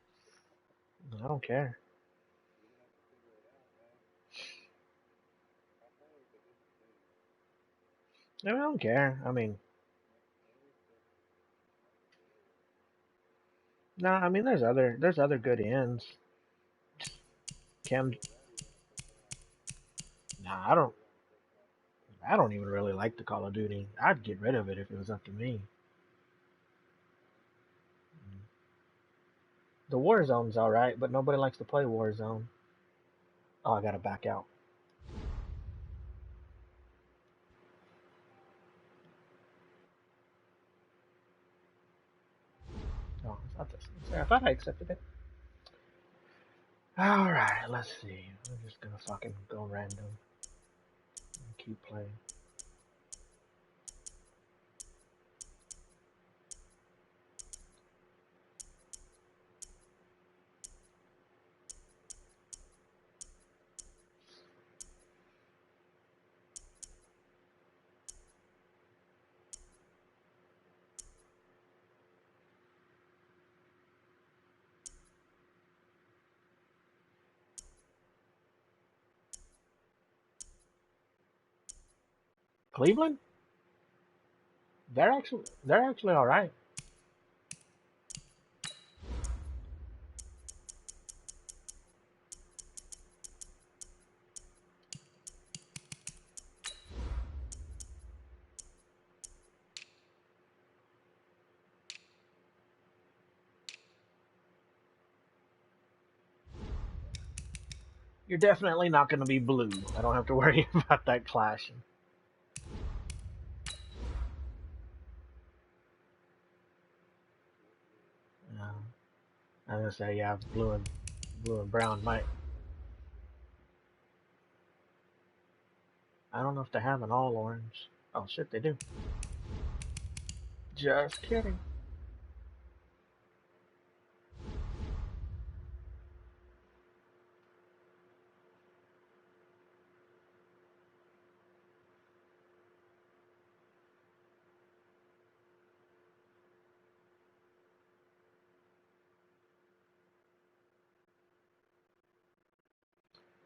I don't care. I don't care. I mean, no, I mean there's other good ends. Cam, nah, I don't even really like the Call of Duty. I'd get rid of it if it was up to me. The Warzone's alright, but nobody likes to play Warzone. Oh, I gotta back out. Oh, it's not this. I thought I accepted it. Alright, let's see. I'm just gonna fucking go random and keep playing. Cleveland? They're actually alright. You're definitely not gonna be blue. I don't have to worry about that clashing. I'm gonna say yeah, blue and brown might. I don't know if they have an all orange. Oh shit, they do. Just kidding.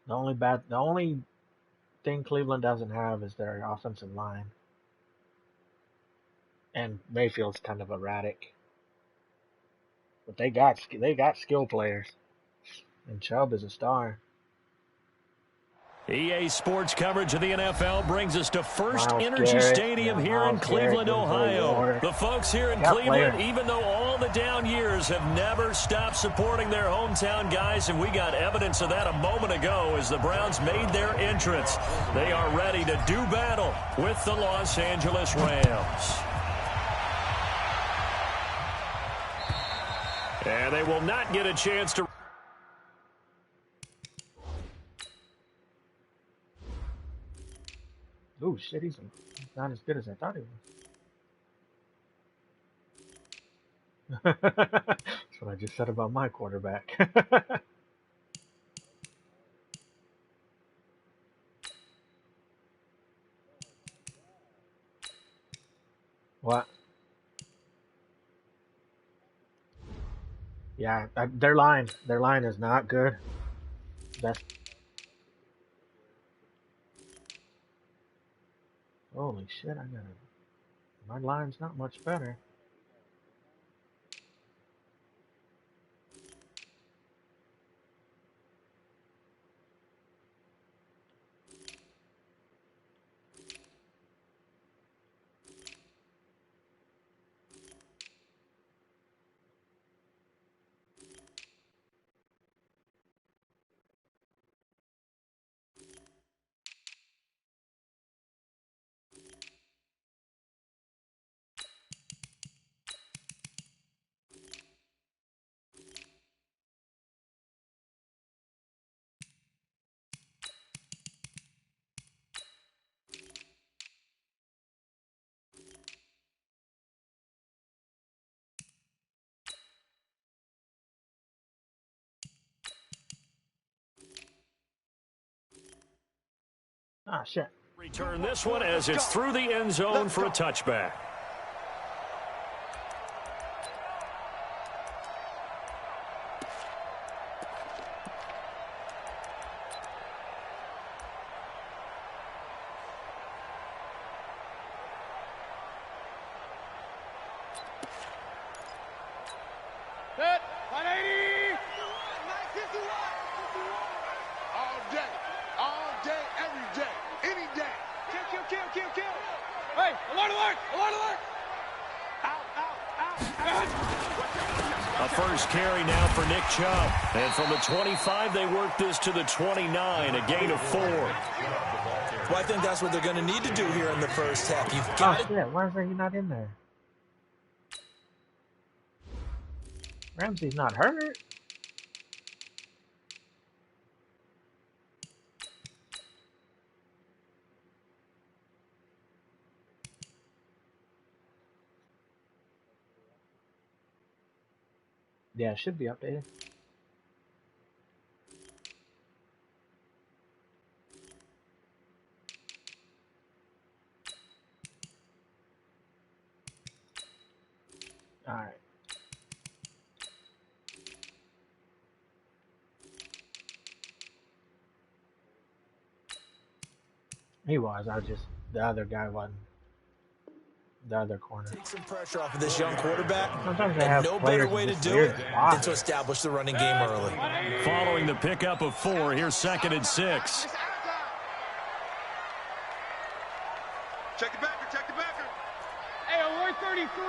The only thing Cleveland doesn't have is their offensive line, and Mayfield's kind of erratic. But they got skill players, and Chubb is a star. EA Sports coverage of the NFL brings us to First Miles Energy Garrett, Stadium yeah, here in Miles Garrett, Cleveland, Denzel Ohio. Ward. The folks here in Got Cleveland, players. even though all the down years, have never stopped supporting their hometown guys, and we got evidence of that a moment ago as the Browns made their entrance. They are ready to do battle with the Los Angeles Rams. And they will not get a chance to... Ooh, shit, he's not as good as I thought he was. That's what I just said about my quarterback. What? Yeah, their line is not good. That's holy shit. My line's not much better. Ah, shit. Return this one as it's through the end zone for a touchback. Set, 180. All day, every day, any day. Kill. Hey, alert. Out. A first carry now for Nick Chubb. And from the 25, they work this to the 29, a gain of 4. Well, I think that's what they're going to need to do here in the first half. You've got Oh, shit. Why is he not in there? Ramsey's not hurt. Yeah, it should be updated. All right. He was. The other guy wasn't. The other corner. Take some pressure off of this young quarterback. Sometimes they have no better way to do it than to establish the running game early. Following the pickup of 4, here's 2nd and 6. Check the backer. Hey, alert 33.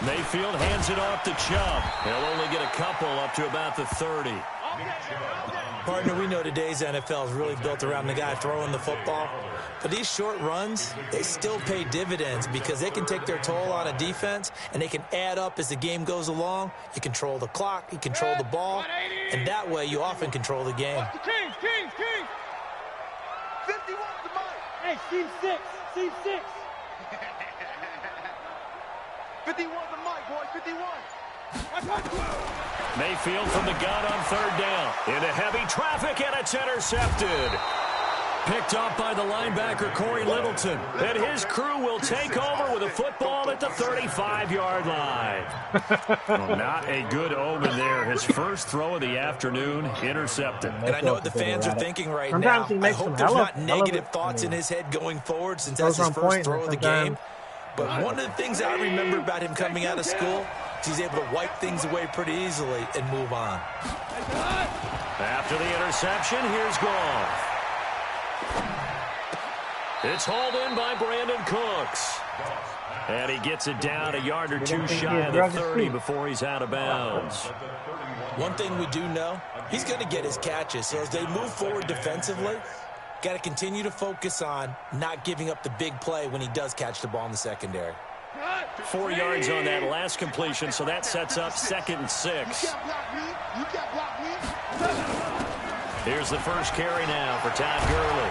Mayfield hands it off to Chubb. He'll only get a couple up to about the 30. Partner, we know today's NFL is really built around the guy throwing the football. But these short runs, they still pay dividends because they can take their toll on a defense, and they can add up as the game goes along. You control the clock, you control the ball, and that way you often control the game. King. 51 to Mike. Hey, Steve 6. 51 to Mike, boy, 51. Mayfield from the gun on 3rd down. Into heavy traffic, and it's intercepted. Picked up by the linebacker, Corey Littleton. And his crew will take over with a football at the 35-yard line. Well, not a good omen there. His first throw of the afternoon, intercepted. And I know what the fans are thinking right Sometimes now. he I makes hope some there's not negative thoughts I mean, in his head going forward since goes that's his on first point, throw of the sometimes- game. But one of the things I remember about him coming out of school is he's able to wipe things away pretty easily and move on. After the interception, here's Goff. It's hauled in by Brandon Cooks. And he gets it down a yard or two shy of the 30 before he's out of bounds. One thing we do know, he's going to get his catches. So as they move forward defensively, got to continue to focus on not giving up the big play when he does catch the ball in the secondary. 4 yards on that last completion, so that sets up 2nd and 6. Here's the first carry now for Todd Gurley.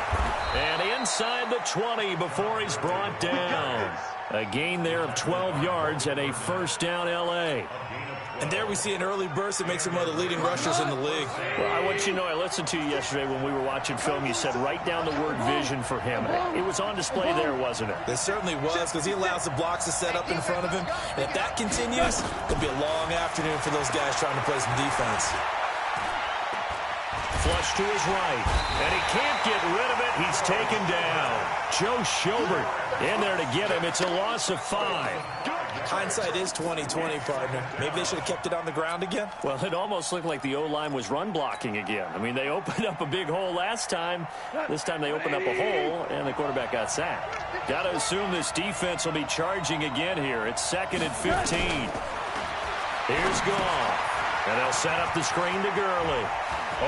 And inside the 20 before he's brought down. A gain there of 12 yards and a first down L.A. And there we see an early burst that makes him one of the leading rushers in the league. Well, I want you to know, I listened to you yesterday when we were watching film. You said write down the word vision for him. It was on display there, wasn't it? It certainly was, because he allows the blocks to set up in front of him. And if that continues, it'll be a long afternoon for those guys trying to play some defense. Flush to his right, and he can't get rid of it. He's taken down. Joe Schobert in there to get him. It's a loss of 5. Hindsight is 20/20, partner. Maybe they should have kept it on the ground again. Well, it almost looked like the O-line was run blocking again. I mean, they opened up a big hole last time. This time they opened up a hole, and the quarterback got sacked. Got to assume this defense will be charging again here. It's 2nd and 15. Here's Goff, and they'll set up the screen to Gurley.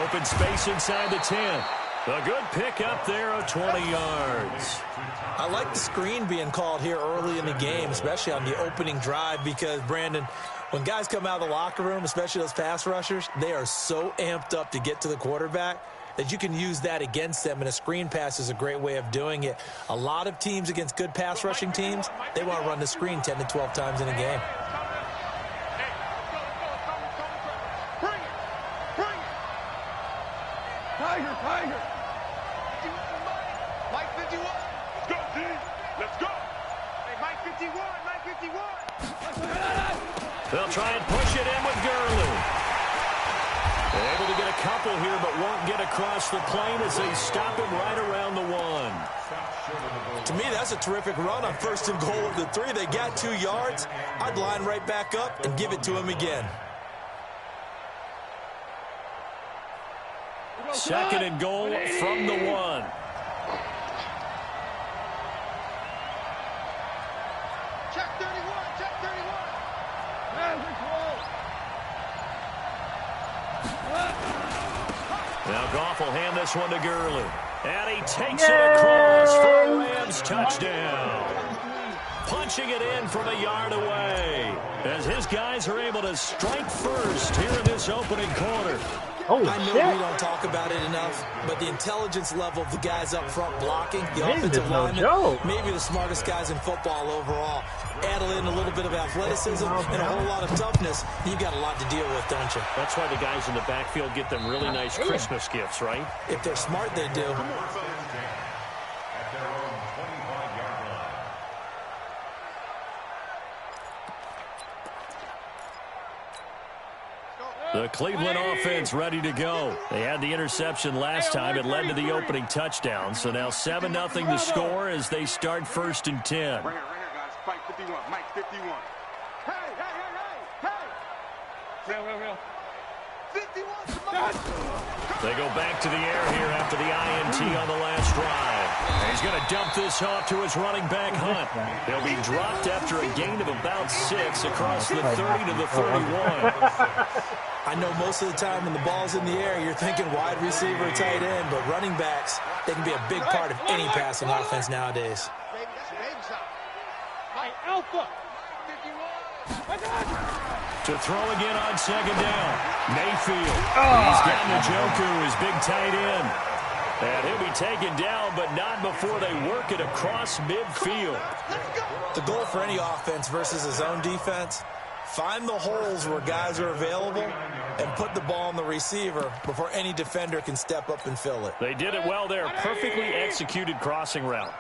Open space inside the 10. A good pick up there of 20 yards. I like the screen being called here early in the game, especially on the opening drive, because, Brandon, when guys come out of the locker room, especially those pass rushers, they are so amped up to get to the quarterback that you can use that against them, and a screen pass is a great way of doing it. A lot of teams against good pass rushing teams, they want to run the screen 10 to 12 times in a game. Tiger, Tiger. Mike 51. Let's go, D. Let's go. Hey, Mike 51, Mike 51. They'll try and push it in with Gurley. Able to get a couple here, but won't get across the plane as they stop him right around the 1. To me, that's a terrific run on 1st and goal of the 3. They got 2 yards. I'd line right back up and give it to him again. 2nd and goal from the 1. Check 31, check 31. Now Goff will hand this one to Gurley. And he takes it across for a Rams touchdown. Punching it in from a yard away as his guys are able to strike first here in this opening quarter. Oh, I know shit. we don't talk about it enough, but the intelligence level of the guys up front blocking, the Man, offensive there's no linemen, joke. maybe the smartest guys in football overall. Add in a little bit of athleticism and a whole lot of toughness, you got a lot to deal with, don't you? That's why the guys in the backfield get them really nice Christmas gifts, right? If they're smart, they do. The Cleveland offense ready to go. They had the interception last time. It led to the opening touchdown. So now 7-0 to score as they start 1st and 10. Right here, guys. Mike 51, Mike 51. Hey, hey, hey, hey, hey. Real. 51's the Mike. They go back to the air here after the INT on the last drive. And he's going to dump this off to his running back, Hunt. He'll be dropped after a gain of about 6 across the 30 to the 31. I know most of the time when the ball's in the air, you're thinking wide receiver, tight end, but running backs, they can be a big part of any passing offense nowadays. Hey, Alpha. To throw again on 2nd down. Mayfield. He's got Njoku, his big tight end. And he'll be taken down, but not before they work it across midfield. The goal for any offense versus his own defense, find the holes where guys are available and put the ball on the receiver before any defender can step up and fill it. They did it well there. Perfectly executed crossing route.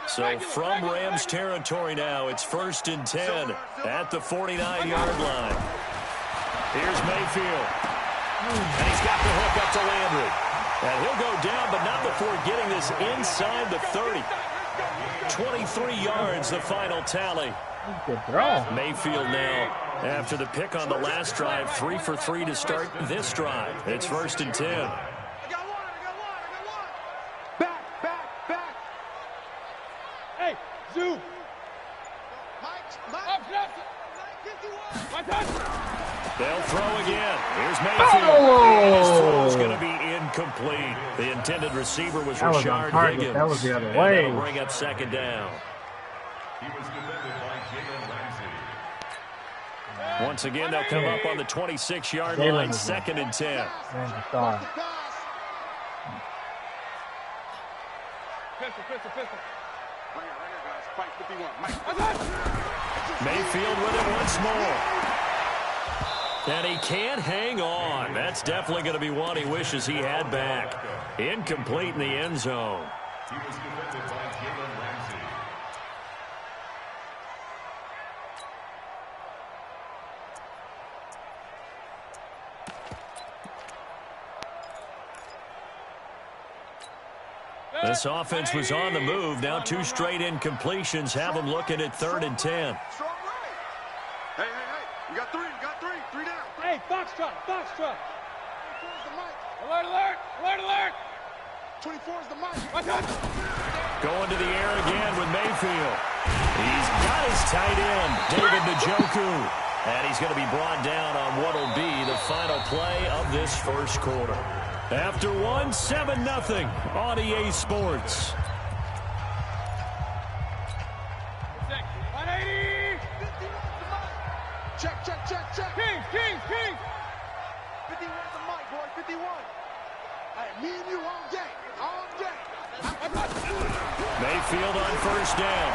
So from Rams territory now, it's 1st and 10 at the 49-yard line. Here's Mayfield. And he's got the hook up to Landry. And he'll go down, but not before getting this inside the 30. 23 yards, the final tally. Good throw. Mayfield now, after the pick on the last drive, 3 for 3 to start this drive. It's 1st and 10. I got one, I got one. Back. Hey, Zoo. Mike. Up, left. 51. My touch. They'll throw again. Here's Mayfield. And his throw is going to be incomplete. The intended receiver was That was on Rashard target. Higgins. That was the other And way. that'll bring up 2nd down. Once again, they'll come up on the 26-yard line, 2nd and 10. Man, the star. Pistol. Right here, guys. Mike 51. Mike. Mayfield with it once more. And he can't hang on. That's definitely going to be one he wishes he had back. Incomplete in the end zone. He was defended by Jalen Ramsey. This offense was on the move. Now 2 straight incompletions have them looking at 3rd and 10. Strong right. Hey. You got 3. Three down. Hey, Foxtrot. 24's the Mike. Alert. 24's the Mike. My touch. Going to the air again with Mayfield. He's got his tight end, David Njoku. And he's going to be brought down on what will be the final play of this first quarter. After 7-0 on EA Sports. 180. 51's the Mike. Check. King. 51's the Mike, boy. 51. Hey, me and you all day. Mayfield on 1st down.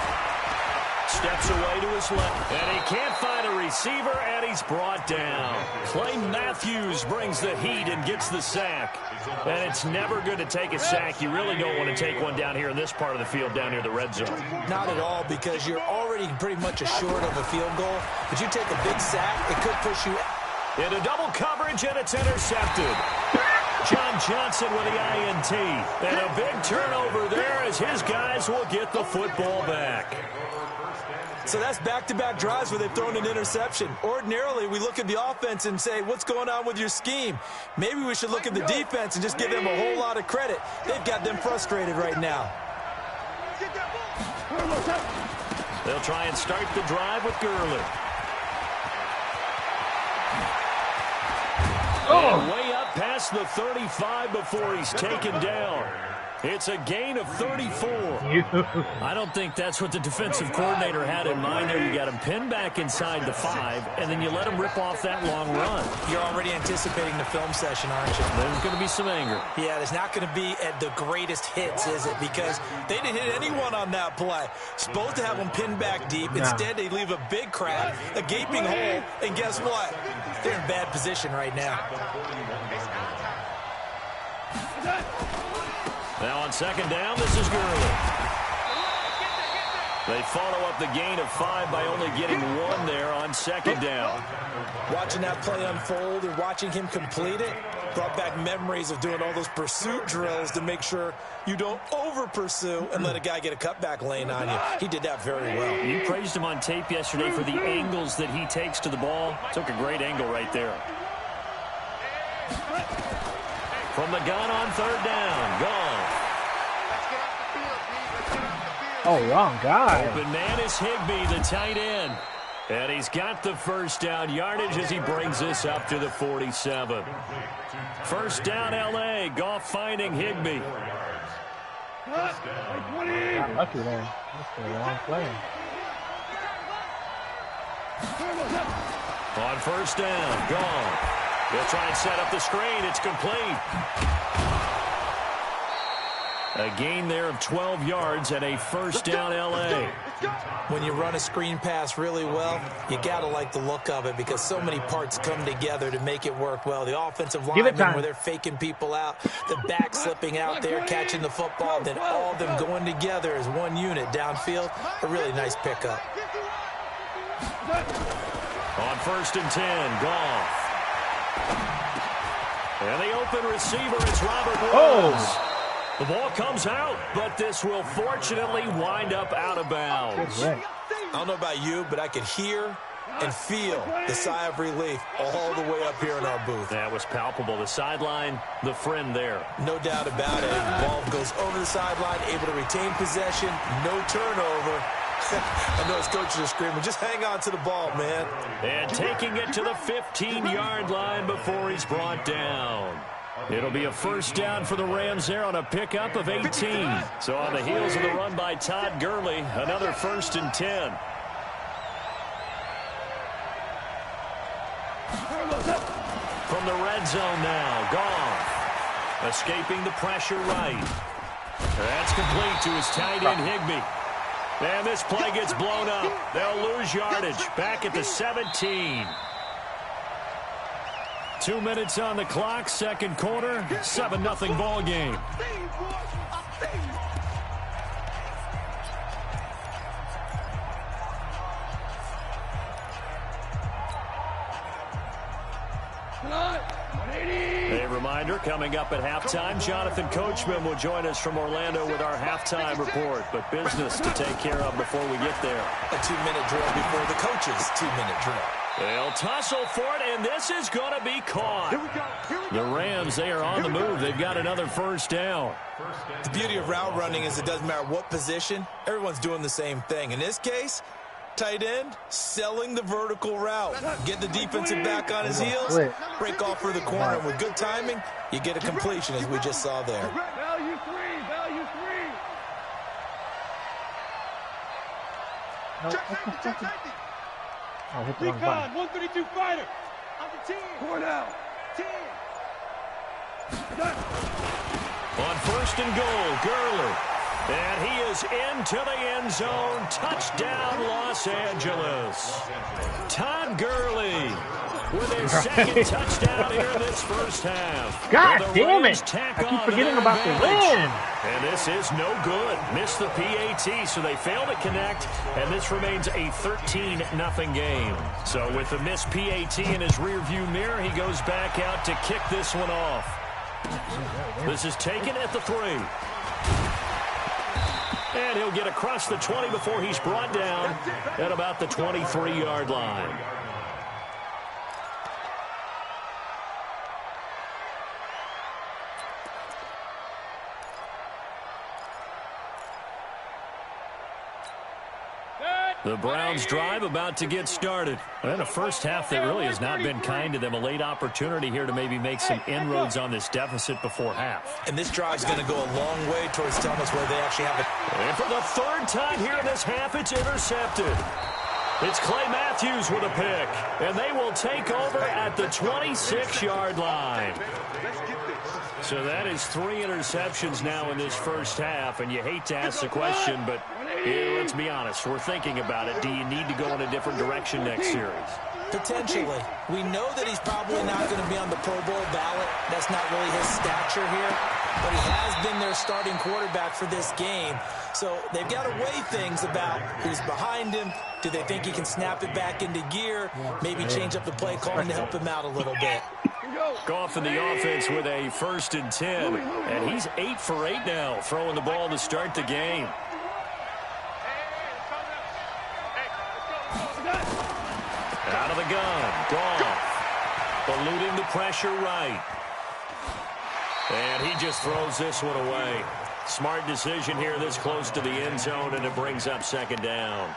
Steps away to his left. And he can't find a receiver, and he's brought down. Clay Matthews brings the heat and gets the sack. And it's never good to take a sack. You really don't want to take one down here in this part of the field, down near the red zone. Not at all, because you're already pretty much assured of a field goal. But you take a big sack, it could push you into double coverage, and it's intercepted. John Johnson with the INT. And a big turnover there as his guys will get the football back. So that's back-to-back drives where they've thrown an interception. Ordinarily, we look at the offense and say, what's going on with your scheme? Maybe we should look at the defense and just give them a whole lot of credit. They've got them frustrated right now. They'll try and start the drive with Gurley. And way up past the 35 before he's taken down. It's a gain of 34. I don't think that's what the defensive coordinator had in mind there. You got him pinned back inside the 5, and then you let him rip off that long run. You're already anticipating the film session, aren't you? There's going to be some anger. Yeah, there's not going to be at the greatest hits, is it? Because they didn't hit anyone on that play. Supposed to have them pinned back deep. Instead, they leave a big crack, a gaping hole, and guess what? They're in bad position right now. Now on second down, this is Gurley. They follow up the gain of 5 by only getting 1 there on second down. Watching that play unfold and watching him complete it brought back memories of doing all those pursuit drills to make sure you don't over-pursue and let a guy get a cutback lane on you. He did that very well. You praised him on tape yesterday for the angles that he takes to the ball. Took a great angle right there. From the gun on third down. Gone. Oh, wrong guy. Open man is Higbee, the tight end. And he's got the first down yardage as he brings this up to the 47. First down, L.A. Goff finding Higbee. Not lucky there. That's the wrong play. On first down, Goff. He'll try and set up the screen. It's complete. A gain there of 12 yards and a first down, L.A. When you run a screen pass really well, you got to like the look of it because so many parts come together to make it work well. The offensive linemen where they're faking people out, the back slipping out there, catching the football, then all of them going together as one unit downfield. A really nice pickup. On first and 10, Goff. And the open receiver is Robert Woods. The ball comes out, but this will fortunately wind up out of bounds. I don't know about you, but I could hear and feel the sigh of relief all the way up here in our booth. That was palpable. The sideline, the friend there. No doubt about it. The ball goes over the sideline, able to retain possession, no turnover. I know his coaches are screaming, just hang on to the ball, man. And taking it to the 15-yard line before he's brought down. It'll be a first down for the Rams there on a pickup of 18. So on the heels of the run by Todd Gurley, another first and 10. From the red zone now, Goff. Escaping the pressure right. That's complete to his tight end, Higbee. And this play gets blown up. They'll lose yardage back at the 17. 2 minutes on the clock, second quarter, 7-0 ball game. A reminder, coming up at halftime, Jonathan Coachman will join us from Orlando with our halftime report. But business to take care of before we get there. A 2-minute drill before the coach's 2-minute drill. They'll tussle for it, and this is going to be caught. The Rams, they are on the move. They've got another first down. The beauty of route running is it doesn't matter what position. Everyone's doing the same thing. In this case, tight end, selling the vertical route. Get the defensive back on his heels, break off for the corner. And with good timing, you get a completion, as we just saw there. Value three, value three. No, oh, hit the wrong button. 132 fighter. On the team. Four now. 10. On first and goal, Gurley. And he is into the end zone. Touchdown, Los Angeles. Todd Gurley with his second touchdown here in this first half. God damn it. I keep forgetting about the win. And this is no good. Missed the PAT, so they fail to connect, and this remains a 13-0 game. So with the missed PAT in his rearview mirror, he goes back out to kick this one off. This is taken at the 3. And he'll get across the 20 before he's brought down at about the 23-yard line. The Browns drive about to get started. And a first half that really has not been kind to them. A late opportunity here to maybe make some inroads on this deficit before half. And this drive's going to go a long way towards telling us where they actually have it. And for the third time here in this half, it's intercepted. It's Clay Matthews with a pick. And they will take over at the 26-yard line. So that is 3 interceptions now in this first half. And you hate to ask the question, but let's be honest. We're thinking about it. Do you need to go in a different direction next series? Potentially. We know that he's probably not going to be on the Pro Bowl ballot. That's not really his stature here. But he has been their starting quarterback for this game. So they've got to weigh things about who's behind him. Do they think he can snap it back into gear? Maybe change up the play calling to help him out a little bit. Goff in the offense with a 1st and 10. And he's 8 for 8 now, throwing the ball to start the game. Out of the gun, Goff, eluding the pressure right. And he just throws this one away. Smart decision here this close to the end zone, and it brings up 2nd down.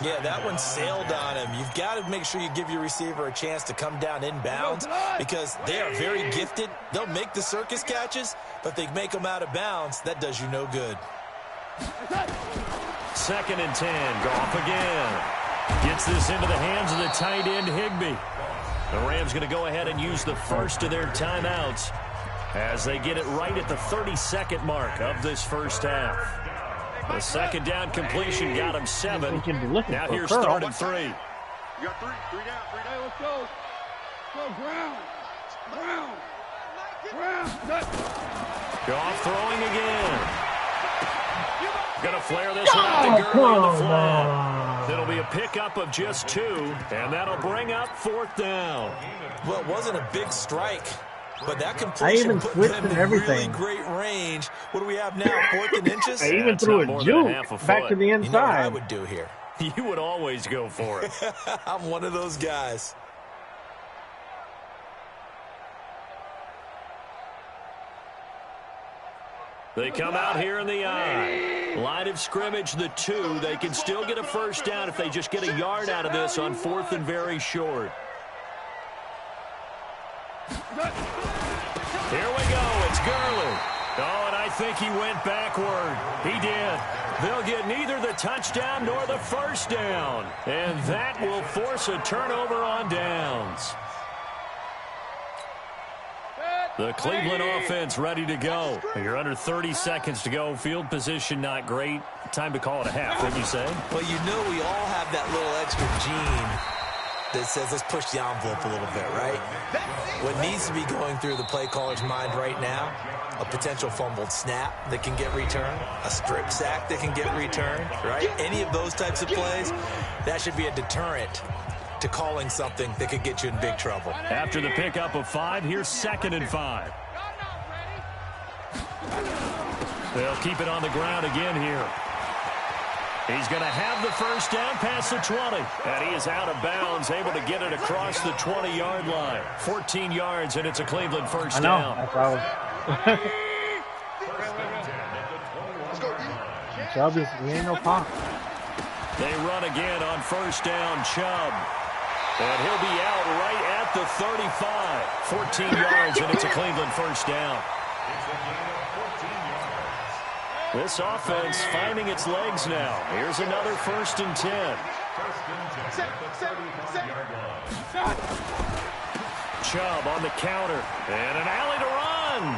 Yeah, that one sailed on him. You've got to make sure you give your receiver a chance to come down inbounds because they are very gifted. They'll make the circus catches, but if they make them out of bounds, that does you no good. 2nd and 10, Goff again. Gets this into the hands of the tight end, Higbee. The Rams going to go ahead and use the first of their timeouts as they get it right at the 32nd mark of this first half. The 2nd down completion got him 7. Now here's 3rd and 3. You got 3 down. Hey, let's go. Go, Brown. Goff throwing again. Going to flare this one out to Gurley on the flat. It'll be a pickup of just 2, and that'll bring up 4th down. Well, it wasn't a big strike, but that completion put them in really great range. What do we have now, 4th and inches? I even threw a juke back to the inside. You know what I would do here? You would always go for it. I'm one of those guys. They come out here in the eye. Line of scrimmage, the 2. They can still get a first down if they just get a yard out of this on 4th and very short. Here we go. It's Gurley. Oh, and I think he went backward. He did. They'll get neither the touchdown nor the first down. And that will force a turnover on downs. The Cleveland offense ready to go. You're under 30 seconds to go. Field position not great. Time to call it a half, wouldn't you say? Well, you know we all have that little extra gene that says let's push the envelope a little bit, right? What needs to be going through the play caller's mind right now, a potential fumbled snap that can get returned, a strip sack that can get returned, right? Any of those types of plays, that should be a deterrent to calling something that could get you in big trouble. After the pickup of 5, here's 2nd and 5. They'll keep it on the ground again here. He's going to have the first down past the 20. And he is out of bounds, able to get it across the 20-yard line. 14 yards, and it's a Cleveland first down. Chubb is, he ain't no pop. They run again on first down, Chubb. And he'll be out right at the 35. 14 yards, and it's a Cleveland first down. This offense finding its legs now. Here's another 1st and 10. Chubb on the counter. And an alley to run.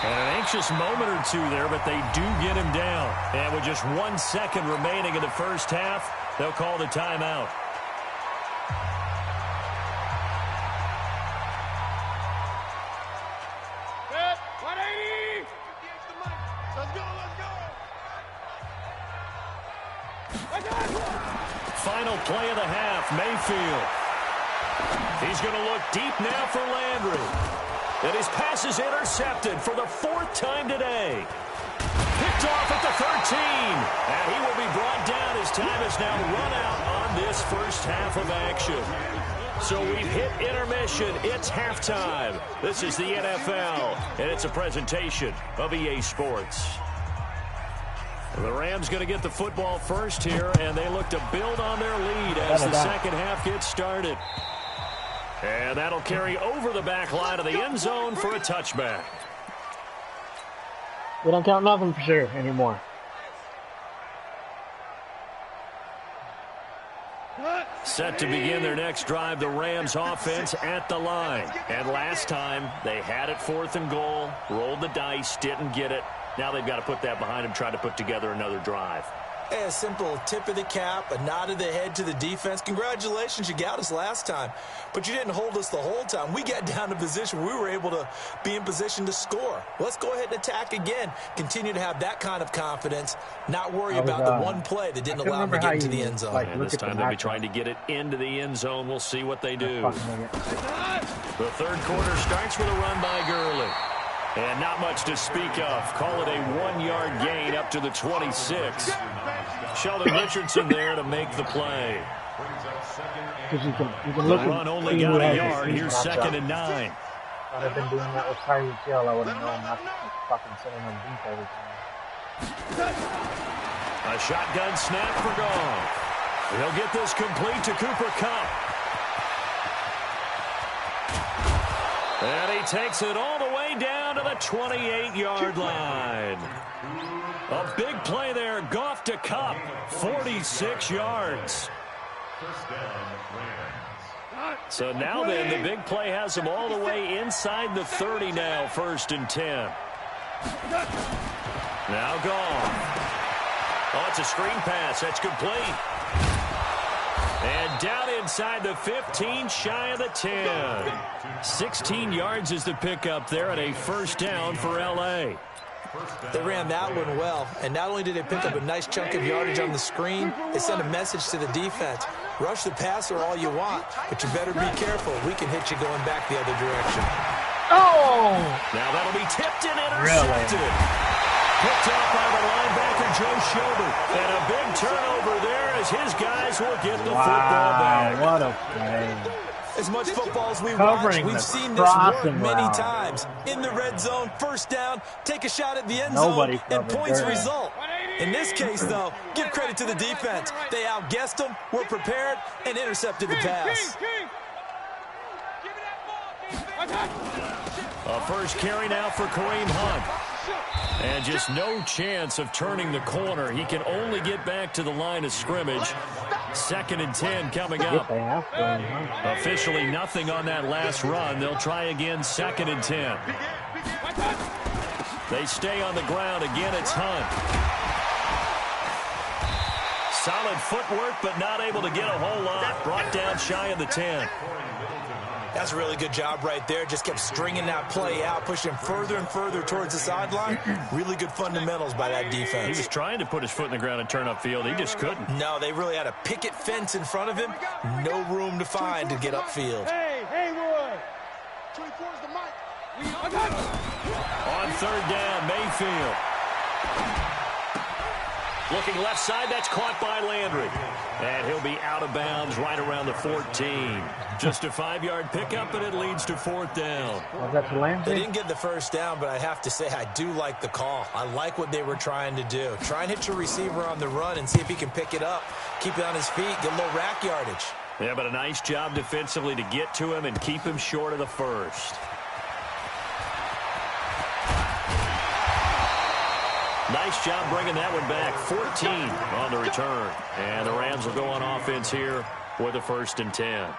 And an anxious moment or two there, but they do get him down. And with just 1 second remaining in the first half, they'll call the timeout. Final play of the half, Mayfield. He's going to look deep now for Landry. And his pass is intercepted for the 4th time today. Picked off at the 13. And he will be brought down. His time is now run out on this first half of action. So we've hit intermission. It's halftime. This is the NFL, and it's a presentation of EA Sports. The Rams going to get the football first here, and they look to build on their lead as the second half gets started. And that'll carry over the back line of the end zone for a touchback. We don't count nothing for sure anymore. Set to begin their next drive, the Rams offense at the line. And last time, they had it 4th and goal, rolled the dice, didn't get it. Now they've got to put that behind them, try to put together another drive. Hey, a simple tip of the cap, a nod of the head to the defense. Congratulations, you got us last time. But you didn't hold us the whole time. We got down to position. We were able to be in position to score. Let's go ahead and attack again. Continue to have that kind of confidence. Not worry about the one play that didn't allow them to get into the end zone. And this time they'll be trying to get it into the end zone. We'll see what they do. The third quarter starts with a run by Gurley. And not much to speak of. Call it a 1-yard gain up to the 26. Sheldon Richardson there to make the play. You can The run only got a yard. Here's 2nd and 9. If I'd been doing that with Tyreek Hill, I would have known not to fucking sitting on deep every time. A shotgun snap for Goff. He'll get this complete to Cooper Kupp. And he takes it all the way down to the 28-yard line. A big play there. Goff to Kupp. 46 yards. So now then, the big play has him all the way inside the 30 now. 1st and 10. Now Goff. Oh, it's a screen pass. That's complete. And down inside the 15, shy of the 10. 16 yards is the pickup there at a 1st down for L.A. They ran that one well, and not only did they pick up a nice chunk of yardage on the screen, they sent a message to the defense. Rush the passer all you want, but you better be careful. We can hit you going back the other direction. Oh! Now that'll be tipped and intercepted. Picked up by the linebacker, Joe Schobert. And a big turnover there as his guys will get the football back. What a play. As much football as we watch, we've seen this work many times. In the red zone, 1st down, take a shot at the end zone, and points result. In this case, though, give credit to the defense. They outguessed them, were prepared, and intercepted the pass. A first carry now for Kareem Hunt. And just no chance of turning the corner. He can only get back to the line of scrimmage. 2nd and 10 coming up. Officially nothing on that last run. They'll try again 2nd and 10. They stay on the ground. Again, it's Hunt. Solid footwork, but not able to get a whole lot. Brought down shy of the 10. That's a really good job right there. Just kept stringing that play out, pushing him further and further towards the sideline. Really good fundamentals by that defense. He was trying to put his foot in the ground and turn upfield. He just couldn't. No, they really had a picket fence in front of him. No room to find to get upfield. Hey, Haywood. 24's the mic. On 3rd down, Mayfield. Looking left side, that's caught by Landry. And he'll be out of bounds right around the 14. Just a 5-yard pickup, and it leads to 4th down. Was that to Landry? They didn't get the 1st down, but I have to say I do like the call. I like what they were trying to do. Try and hit your receiver on the run and see if he can pick it up. Keep it on his feet, get a little rack yardage. Yeah, but a nice job defensively to get to him and keep him short of the 1st. Nice job bringing that one back. 14 on the return. And the Rams will go on offense here with a 1st and 10.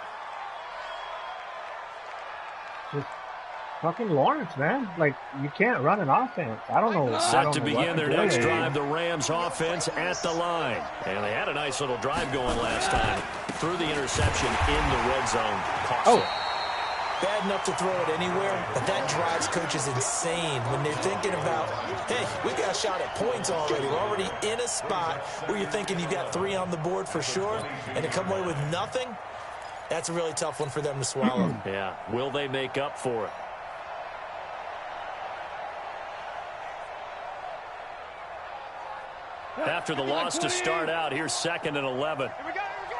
Fucking Lawrence, man. Like, you can't run an offense. I don't know. Set to begin their next doing. drive, the Rams offense at the line. And they had a nice little drive going last time. Threw the interception in the red zone. Costly. Bad enough to throw it anywhere, but that drives coaches insane when they're thinking about, hey, we got a shot at points already. We're already in a spot where you're thinking you got 3 on the board for sure, and to come away with nothing, that's a really tough one for them to swallow. Yeah. Will they make up for it? After the loss to start out, here's 2nd and 11. Here we go, here we go.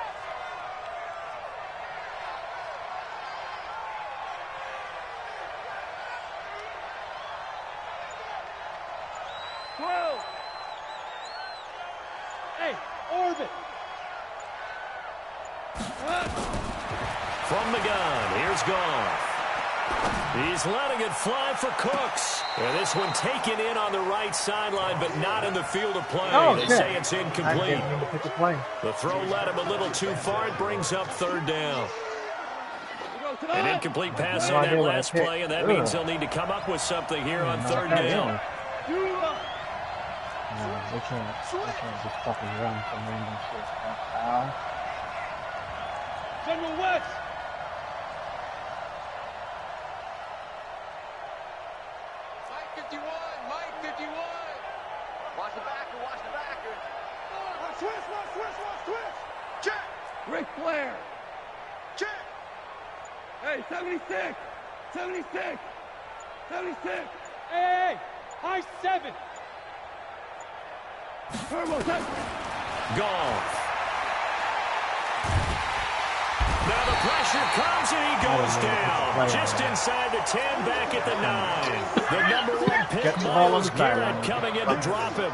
Hey, orbit. From the gun, here's Goff. He's letting it fly for Cooks. And this one taken in on the right sideline, but not in the field of play. They say it's incomplete. The throw led him a little too far. It brings up 3rd down. An incomplete pass on that last play, and that means they'll need to come up with something here on 3rd down. They can't just fucking run from random shit. General West. Mike 51. Watch the backer, watch the backer. Watch twist. Check. Ric Flair. Check. Hey, 76. 76. 76. Hey, high 7. Turbo, touch. Goff. Now the pressure comes and he goes down. Just inside the 10, back at the 9. The number 1 pick, Myles Garrett, coming in to drop him.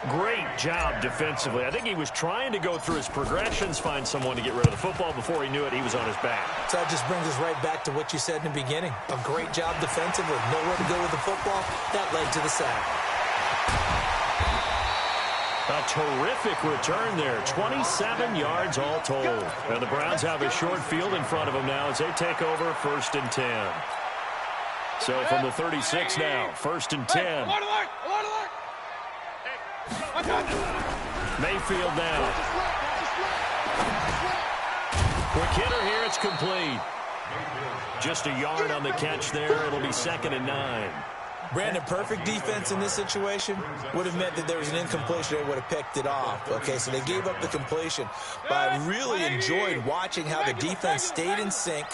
Great job defensively. I think he was trying to go through his progressions, find someone to get rid of the football. Before he knew it, he was on his back. So that just brings us right back to what you said in the beginning. A great job defensively. Nowhere to go with the football. That led to the sack. A terrific return there. 27 yards all told. And the Browns have a short field in front of them now as they take over 1st and 10. So from the 36 now, 1st and 10. Mayfield now. Quick hitter here, it's complete. Just a yard on the catch there. It'll be 2nd and 9. Brandon, perfect defense in this situation would have meant that there was an incompletion. They would have picked it off. Okay, so they gave up the completion. But I really enjoyed watching how the defense stayed in sync,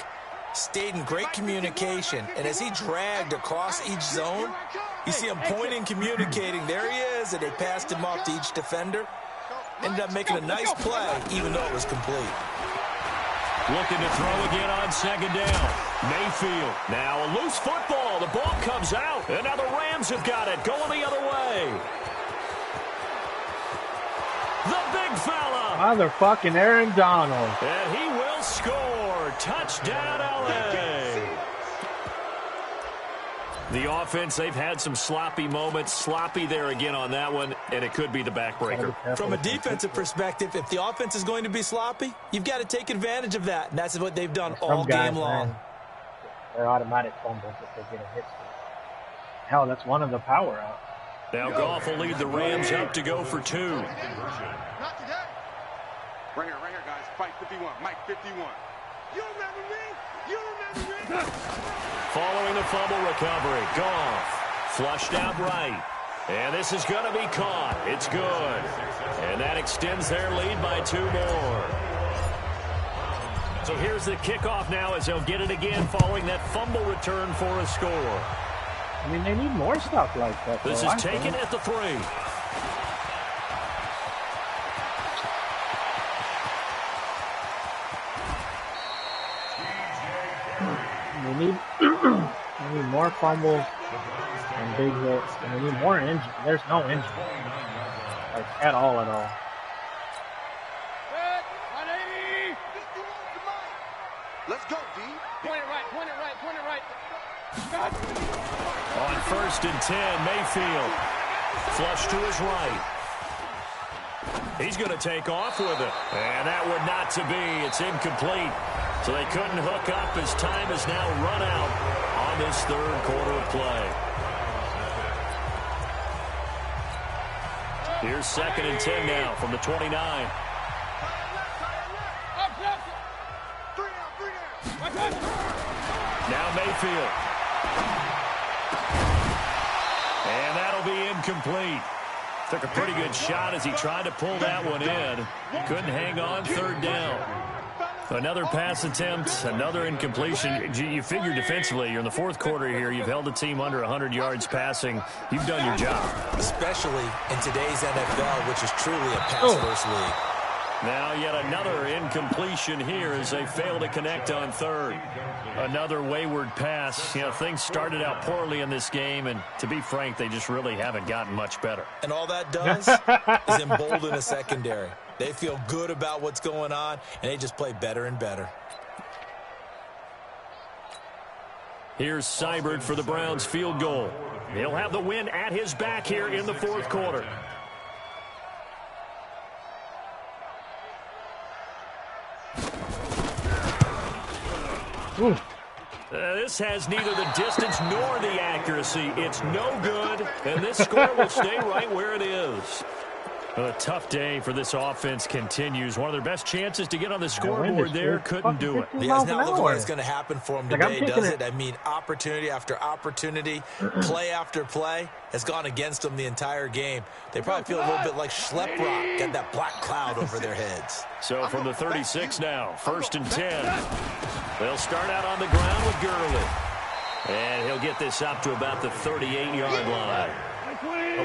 stayed in great communication. And as he dragged across each zone, you see him pointing, communicating. There he is, and they passed him off to each defender. Ended up making a nice play, even though it was complete. Looking to throw again on 2nd down. Mayfield. Now a loose football. The ball comes out. And now the Rams have got it. Going the other way. The big fella. Motherfucking Aaron Donald. And he will score. Touchdown, LA. The offense, they've had some sloppy moments. Sloppy there again on that one, and it could be the backbreaker. From a defensive perspective, if the offense is going to be sloppy, you've got to take advantage of that, and that's what they've done all game long. Man, they're automatic fumbles if they get a hit. Hell, that's one of the power outs. Now Goff will lead the Rams up to go for 2. Not today. Right here, guys. Fight 51. Mike 51. You remember me? You remember me? Following the fumble recovery, Goff flushed out right. And this is going to be caught. It's good. And that extends their lead by 2 more. So here's the kickoff now as they'll get it again following that fumble return for a score. I mean, they need more stuff like that. This is taken at the 3. We need more fumbles and big hits, and we need more injury. There's no injury, like at all. Let's go, D. Point it right. On 1st and 10, Mayfield. Flush to his right. He's going to take off with it. And that would not to be. It's incomplete. So they couldn't hook up as time is now run out on on this third quarter of play. Here's 2nd and 10 now from the 29. Now Mayfield. And that'll be incomplete. Took a pretty good shot as he tried to pull that one in. Couldn't hang on, 3rd down. Another pass attempt, another incompletion. You figure defensively, you're in the 4th quarter here. You've held the team under 100 yards passing. You've done your job. Especially in today's NFL, which is truly a pass-first league. Now yet another incompletion here as they fail to connect on 3rd. Another wayward pass. You know, things started out poorly in this game, and to be frank, they just really haven't gotten much better. And all that does is embolden a secondary. They feel good about what's going on, and they just play better and better. Here's Seibert for the Browns field goal. He'll have the win at his back here in the 4th quarter. This has neither the distance nor the accuracy. It's no good, and this score will stay right where it is. A tough day for this offense continues. One of their best chances to get on the scoreboard there, couldn't do it. Yeah, it's not looking like it's going to happen for them today, does it? I mean, opportunity after opportunity, play after play has gone against them the entire game. They probably feel a little bit like Schlepp Rock, got that black cloud over their heads. So from the 36 now, 1st and 10. They'll start out on the ground with Gurley. And he'll get this up to about the 38-yard line.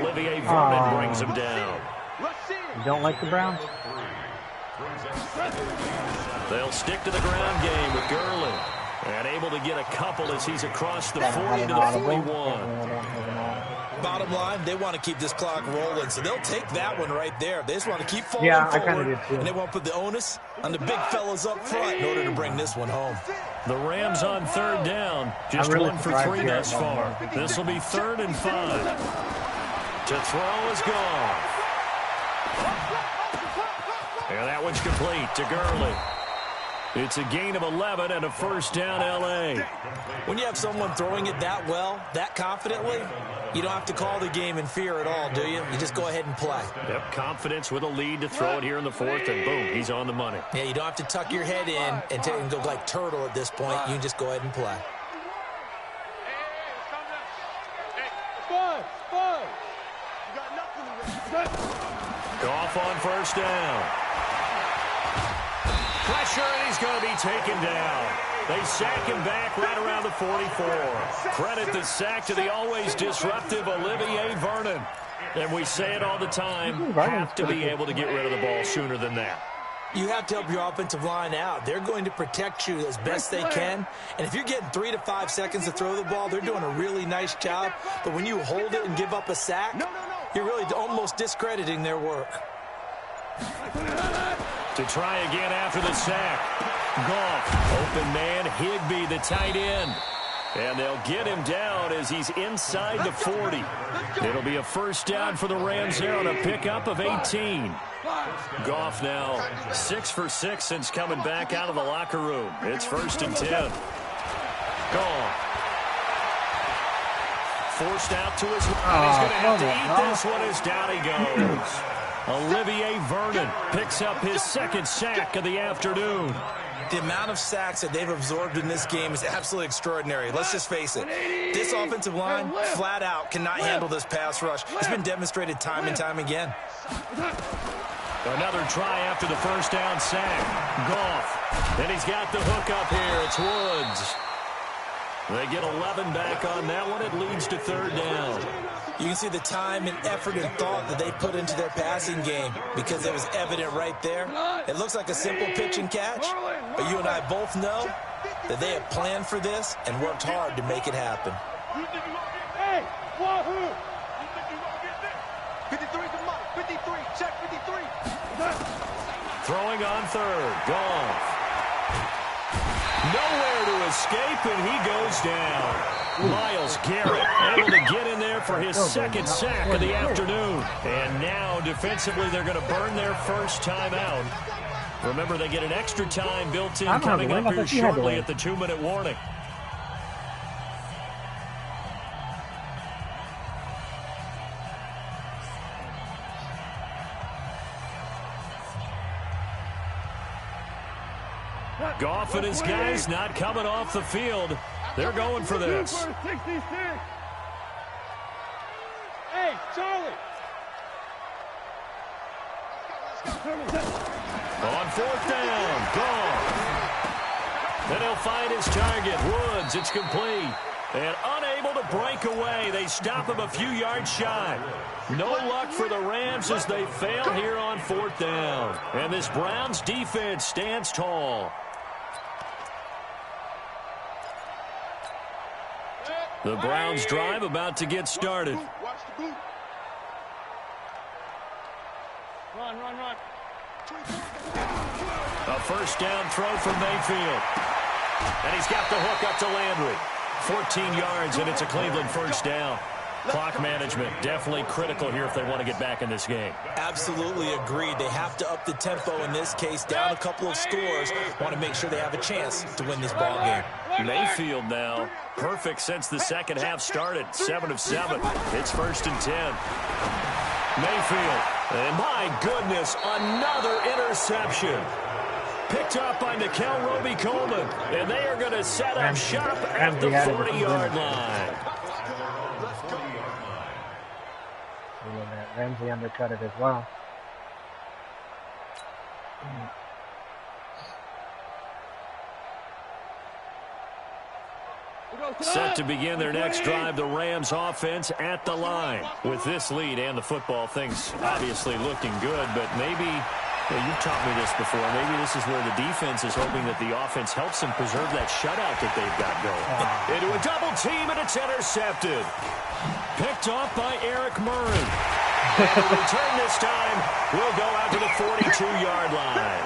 Olivier Vernon brings him down. You don't like the Browns? They'll stick to the ground game with Gurley. And able to get a couple as he's across the 40 to the 41. Bottom line, they want to keep this clock rolling, so they'll take that one right there. They just want to keep falling I forward, kind of did too. And they want to put the onus on the big fellas up front in order to bring this one home. The Rams on 3rd down, just really 1 for 3 thus far. This will be 3rd and 5. To throw is gone. And that one's complete to Gurley. It's a gain of 11 and a 1st down, L.A. When you have someone throwing it that well, that confidently, you don't have to call the game in fear at all, do you? You just go ahead and play. Yep, confidence with a lead to throw it here in the 4th, and boom, he's on the money. Yeah, you don't have to tuck your head in and go like turtle at this point. You can just go ahead and play. Goff on 1st down. Pressure, and he's going to be taken down. They sack him back right around the 44. Credit the sack to the always disruptive Olivier Vernon. And we say it all the time, have to be able to get rid of the ball sooner than that. You have to help your offensive line out. They're going to protect you as best they can. And if you're getting 3 to 5 seconds to throw the ball, they're doing a really nice job. But when you hold it and give up a sack, you're really almost discrediting their work. To try again after the sack. Goff, open man, Higbee, the tight end. And they'll get him down as he's inside the 40. It'll be a 1st down for the Rams there on a pickup of 18. Goff now 6 for 6 since coming back out of the locker room. It's 1st and 10. Goff. Forced out to his right. He's going to have to eat this one as down he goes. Olivier Vernon picks up his 2nd sack of the afternoon. The amount of sacks that they've absorbed in this game is absolutely extraordinary. Let's just face it. This offensive line, flat out, cannot handle this pass rush. It's been demonstrated time and time again. Another try after the 1st down sack. Goff. And he's got the hook up here. It's Woods. They get 11 back on that one. It leads to 3rd down. You can see the time and effort and thought that they put into their passing game because it was evident right there. It looks like a simple pitch and catch, but you and I both know that they have planned for this and worked hard to make it happen. Hey, wahoo! 53 to Mike. 53. Check 53. Throwing on 3rd. Goff. Nowhere to escape, and he goes down. Myles Garrett able to get in there for his 2nd sack of the afternoon. And now, defensively, they're going to burn their 1st time out. Remember, they get an extra time built in coming up here shortly at the 2-minute warning. Goff and his guys not coming off the field. They're going for this. 66. Hey, Charlie. On 4th down, gone. Then he'll find his target, Woods. It's complete. And unable to break away. They stop him a few yards shy. No luck for the Rams as they fail here on 4th down. And this Browns defense stands tall. The Browns drive about to get started. Watch the boot. Run. A first down throw from Mayfield. And he's got the hook up to Landry. 14 yards, and it's a Cleveland first down. Clock management definitely critical here if they want to get back in this game. Absolutely agreed. They have to up the tempo in this case, down a couple of scores. Want to make sure they have a chance to win this ball game. Mayfield now, perfect since the second half started. 7 of 7. It's 1st and 10. Mayfield, and my goodness, another interception. Picked up by Nickel Roby-Coleman, and they are going to set up shop at the 40-yard line. Ramsey undercut it as well. Set to begin their next drive, the Rams offense at the line. With this lead and the football, things obviously looking good, but maybe, well, you've taught me this before, maybe this is where the defense is hoping that the offense helps them preserve that shutout that they've got going. Into a double team, and it's intercepted. Picked off by Eric Murray. And the return this time will go out to the 42-yard line.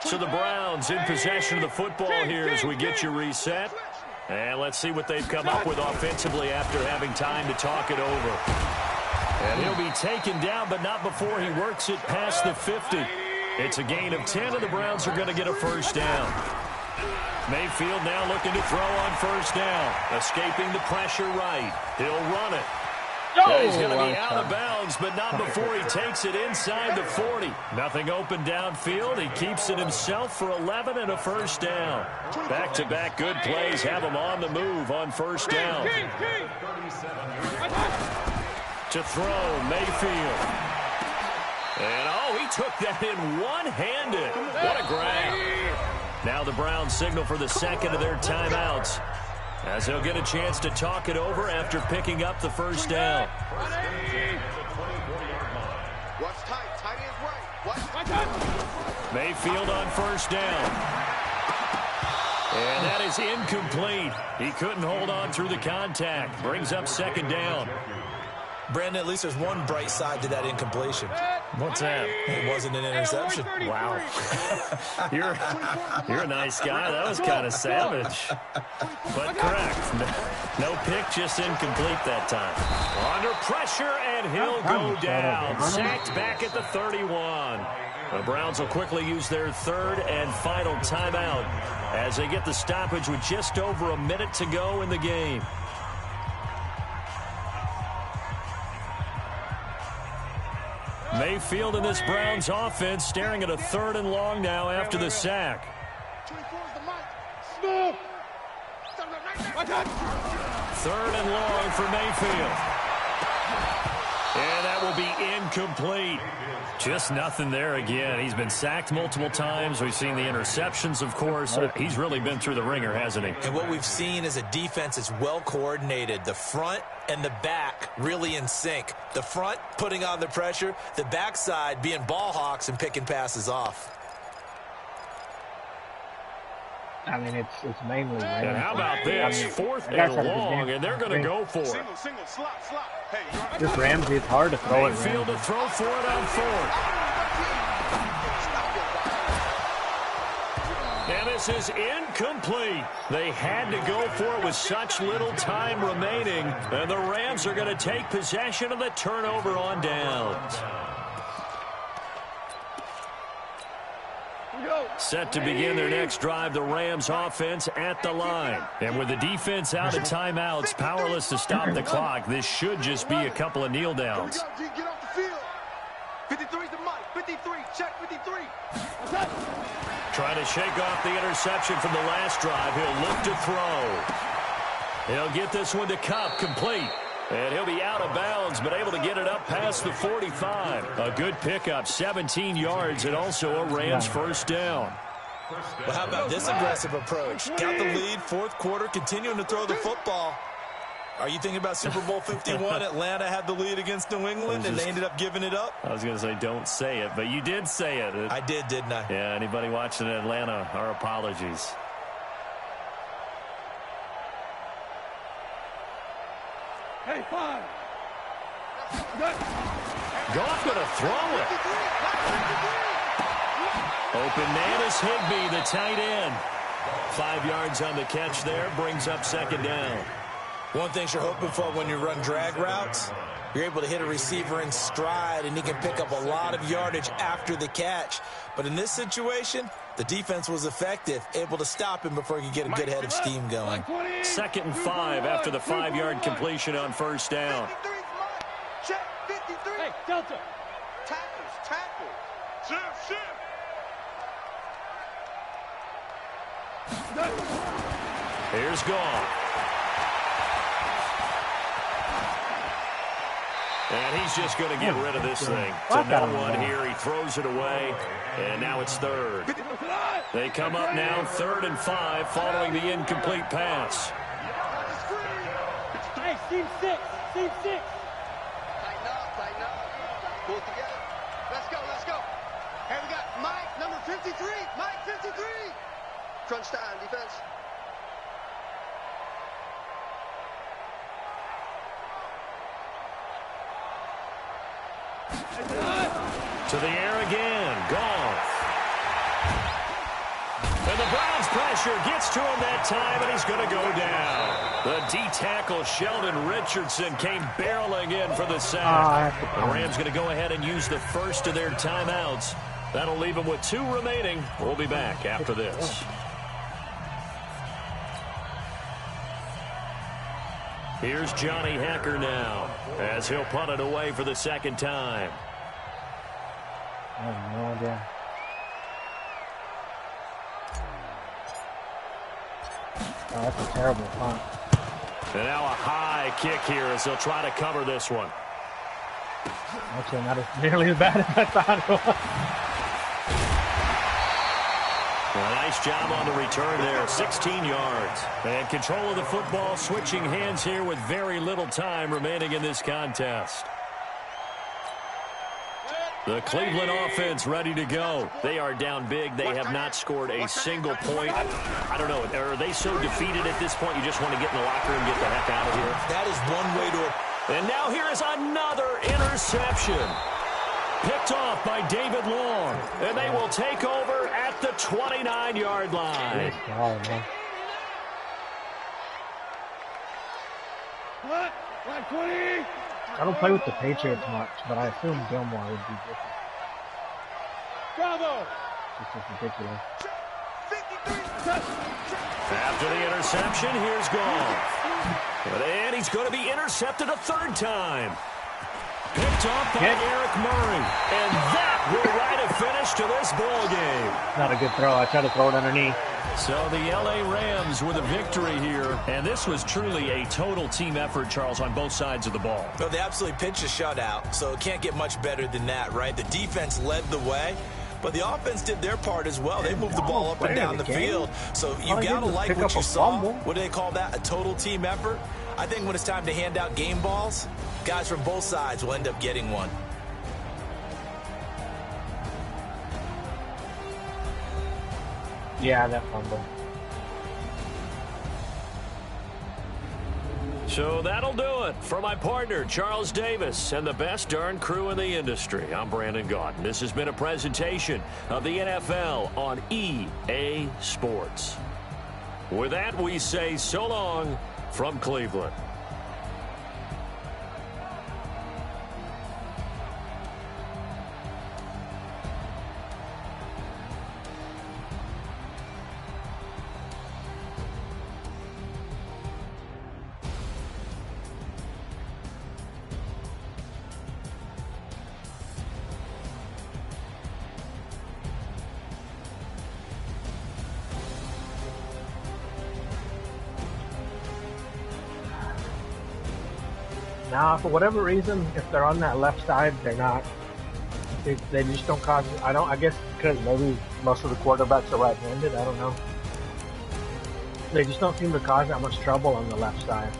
So the Browns in possession of the football here as we get you reset. And let's see what they've come up with offensively after having time to talk it over. And he'll be taken down, but not before he works it past the 50. It's a gain of 10, and the Browns are going to get a first down. Mayfield now looking to throw on first down. Escaping the pressure right. He'll run it. He's going to be out of bounds, but not before he takes it inside the 40. Nothing open downfield. He keeps it himself for 11 and a first down. Back-to-back good plays have him on the move on first down. To throw, Mayfield. And, he took that in one-handed. What a grab. Now the Browns signal for the second of their timeouts, as he'll get a chance to talk it over after picking up the first down. Watch tight ends right. Mayfield on first down. And that is incomplete. He couldn't hold on through the contact. Brings up second down. Brandon, at least there's one bright side to that incompletion. What's that? It wasn't an interception. Wow. You're a nice guy. That was kind of savage. But correct. No pick, just incomplete that time. Under pressure, and he'll go down. Sacked back at the 31. The Browns will quickly use their third and final timeout as they get the stoppage with just over a minute to go in the game. Mayfield in this Browns offense staring at a 3rd and long now after the sack. 3rd and long for Mayfield. And that will be incomplete. Just nothing there again. He's been sacked multiple times. We've seen the interceptions, of course. He's really been through the ringer, hasn't he? And what we've seen is a defense that's well coordinated. The front and the back really in sync. The front putting on the pressure, the backside being ball hawks and picking passes off. I mean, it's mainly. And how about this? 4th and long, and they're going to go for it. Single, slot. Hey, This Ramsey, it's hard to throw it. Mayfield to throw for it on 4th. And this is incomplete. They had to go for it with such little time remaining. And the Rams are going to take possession of the turnover on downs. Set to begin their next drive, the Rams offense at the line. And with the defense out of timeouts, powerless to stop the clock, this should just be a couple of kneel downs. Get off the field. 53's the mic. 53. Check 53. Trying to shake off the interception from the last drive. He'll look to throw. He'll get this one to Cup, complete. And he'll be out of bounds, but able to get it up past the 45. A good pickup, 17 yards, and also a Rams first down. Well, how about this aggressive approach? Got the lead, fourth quarter, continuing to throw the football. Are you thinking about Super Bowl 51? Atlanta had the lead against New England, and they ended up giving it up? I was going to say don't say it, but you did say it. I did, didn't I? Yeah, anybody watching Atlanta, our apologies. Hey, 5. Goff going to throw it. Open Nanis Higbee, the tight end. 5 yards on the catch there, brings up second down. One thing you're hoping for when you run drag routes, you're able to hit a receiver in stride, and he can pick up a lot of yardage after the catch. But in this situation, the defense was effective, able to stop him before he could get a good head of steam going. 2nd and 5 after the 5-yard completion on first down. 53's mic. Check 53. Hey, Delta. Tackles. Shift. Here's Goff. And he's just going to get rid of this thing. To no one here. He throws it away. And now it's third. They come up now 3rd and 5 following the incomplete pass. Hey, team 6. Team 6. Tighten up. Pull it together. Let's go. Hey, we got Mike, number 53. Mike, 53. Crunch time, defense. To the air again. Goff. And the Browns pressure gets to him that time, and he's going to go down. The D-tackle Sheldon Richardson came barreling in for the sack. The Rams going to go ahead and use the first of their timeouts. That'll leave them with 2 remaining. We'll be back after this. Here's Johnny Hacker now as he'll punt it away for the second time. I have no idea. Oh, that's a terrible punt. And now a high kick here as they'll try to cover this one. Actually, not nearly as bad as I thought it was. A nice job on the return there, 16 yards. And control of the football, switching hands here with very little time remaining in this contest. The Cleveland offense ready to go. They are down big. They have not scored a single point. I don't know. Are they so defeated at this point you just want to get in the locker room and get the heck out of here? That is one way to... And now here is another interception. Picked off by David Long. And they will take over at the 29-yard line. Oh, man. What? 20. I don't play with the Patriots much, but I assume Gilmore would be different. Bravo. This is ridiculous. After the interception, here's Goff. And he's going to be intercepted a 3rd time. Picked off by Eric Murray. And that will write a finish to this ball game. Not a good throw. I tried to throw it underneath. So the L.A. Rams with a victory here. And this was truly a total team effort, Charles, on both sides of the ball. Well, they absolutely pitched a shutout, so it can't get much better than that, right? The defense led the way, but the offense did their part as well. They moved the ball up and down the field. So you got to like what you saw. What do they call that? A total team effort? I think when it's time to hand out game balls, guys from both sides will end up getting one. Yeah, that fumble. So that'll do it for my partner, Charles Davis, and the best darn crew in the industry. I'm Brandon Gaudin. This has been a presentation of the NFL on EA Sports. With that, we say so long from Cleveland. Now, for whatever reason, if they're on that left side, they're not. They just don't cause. I guess because maybe most of the quarterbacks are right-handed. I don't know. They just don't seem to cause that much trouble on the left side.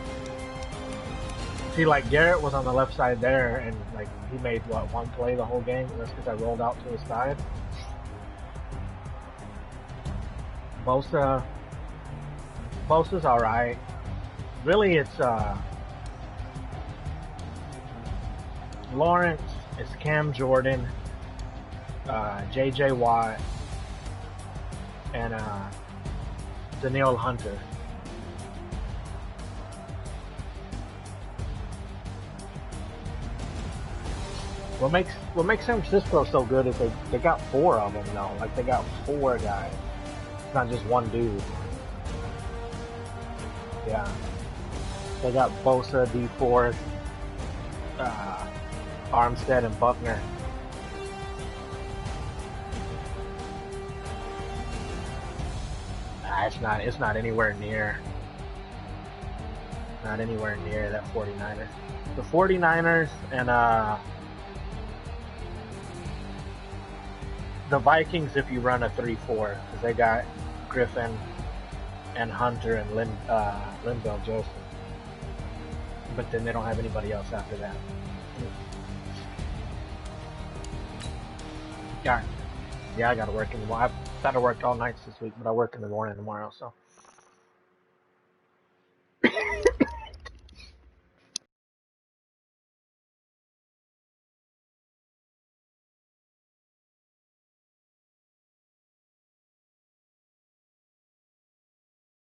See, like Garrett was on the left side there, and like he made one play the whole game. That's because I rolled out to his side. Bosa's all right. Really, it's Lawrence, it's Cam Jordan, J.J. Watt, and Danielle Hunter. What makes San Francisco so good is they got 4 of them though. Like they got 4 guys. It's not just one dude. Yeah. They got Bosa, D Ford, Armstead, and Buckner. It's not anywhere near. Not anywhere near that 49ers. The 49ers and the Vikings, if you run a 3-4, because they got Griffin and Hunter and Linval Joseph. But then they don't have anybody else after that. Yeah, I got to work in the morning. I've got to work all nights this week, but I work in the morning tomorrow, so.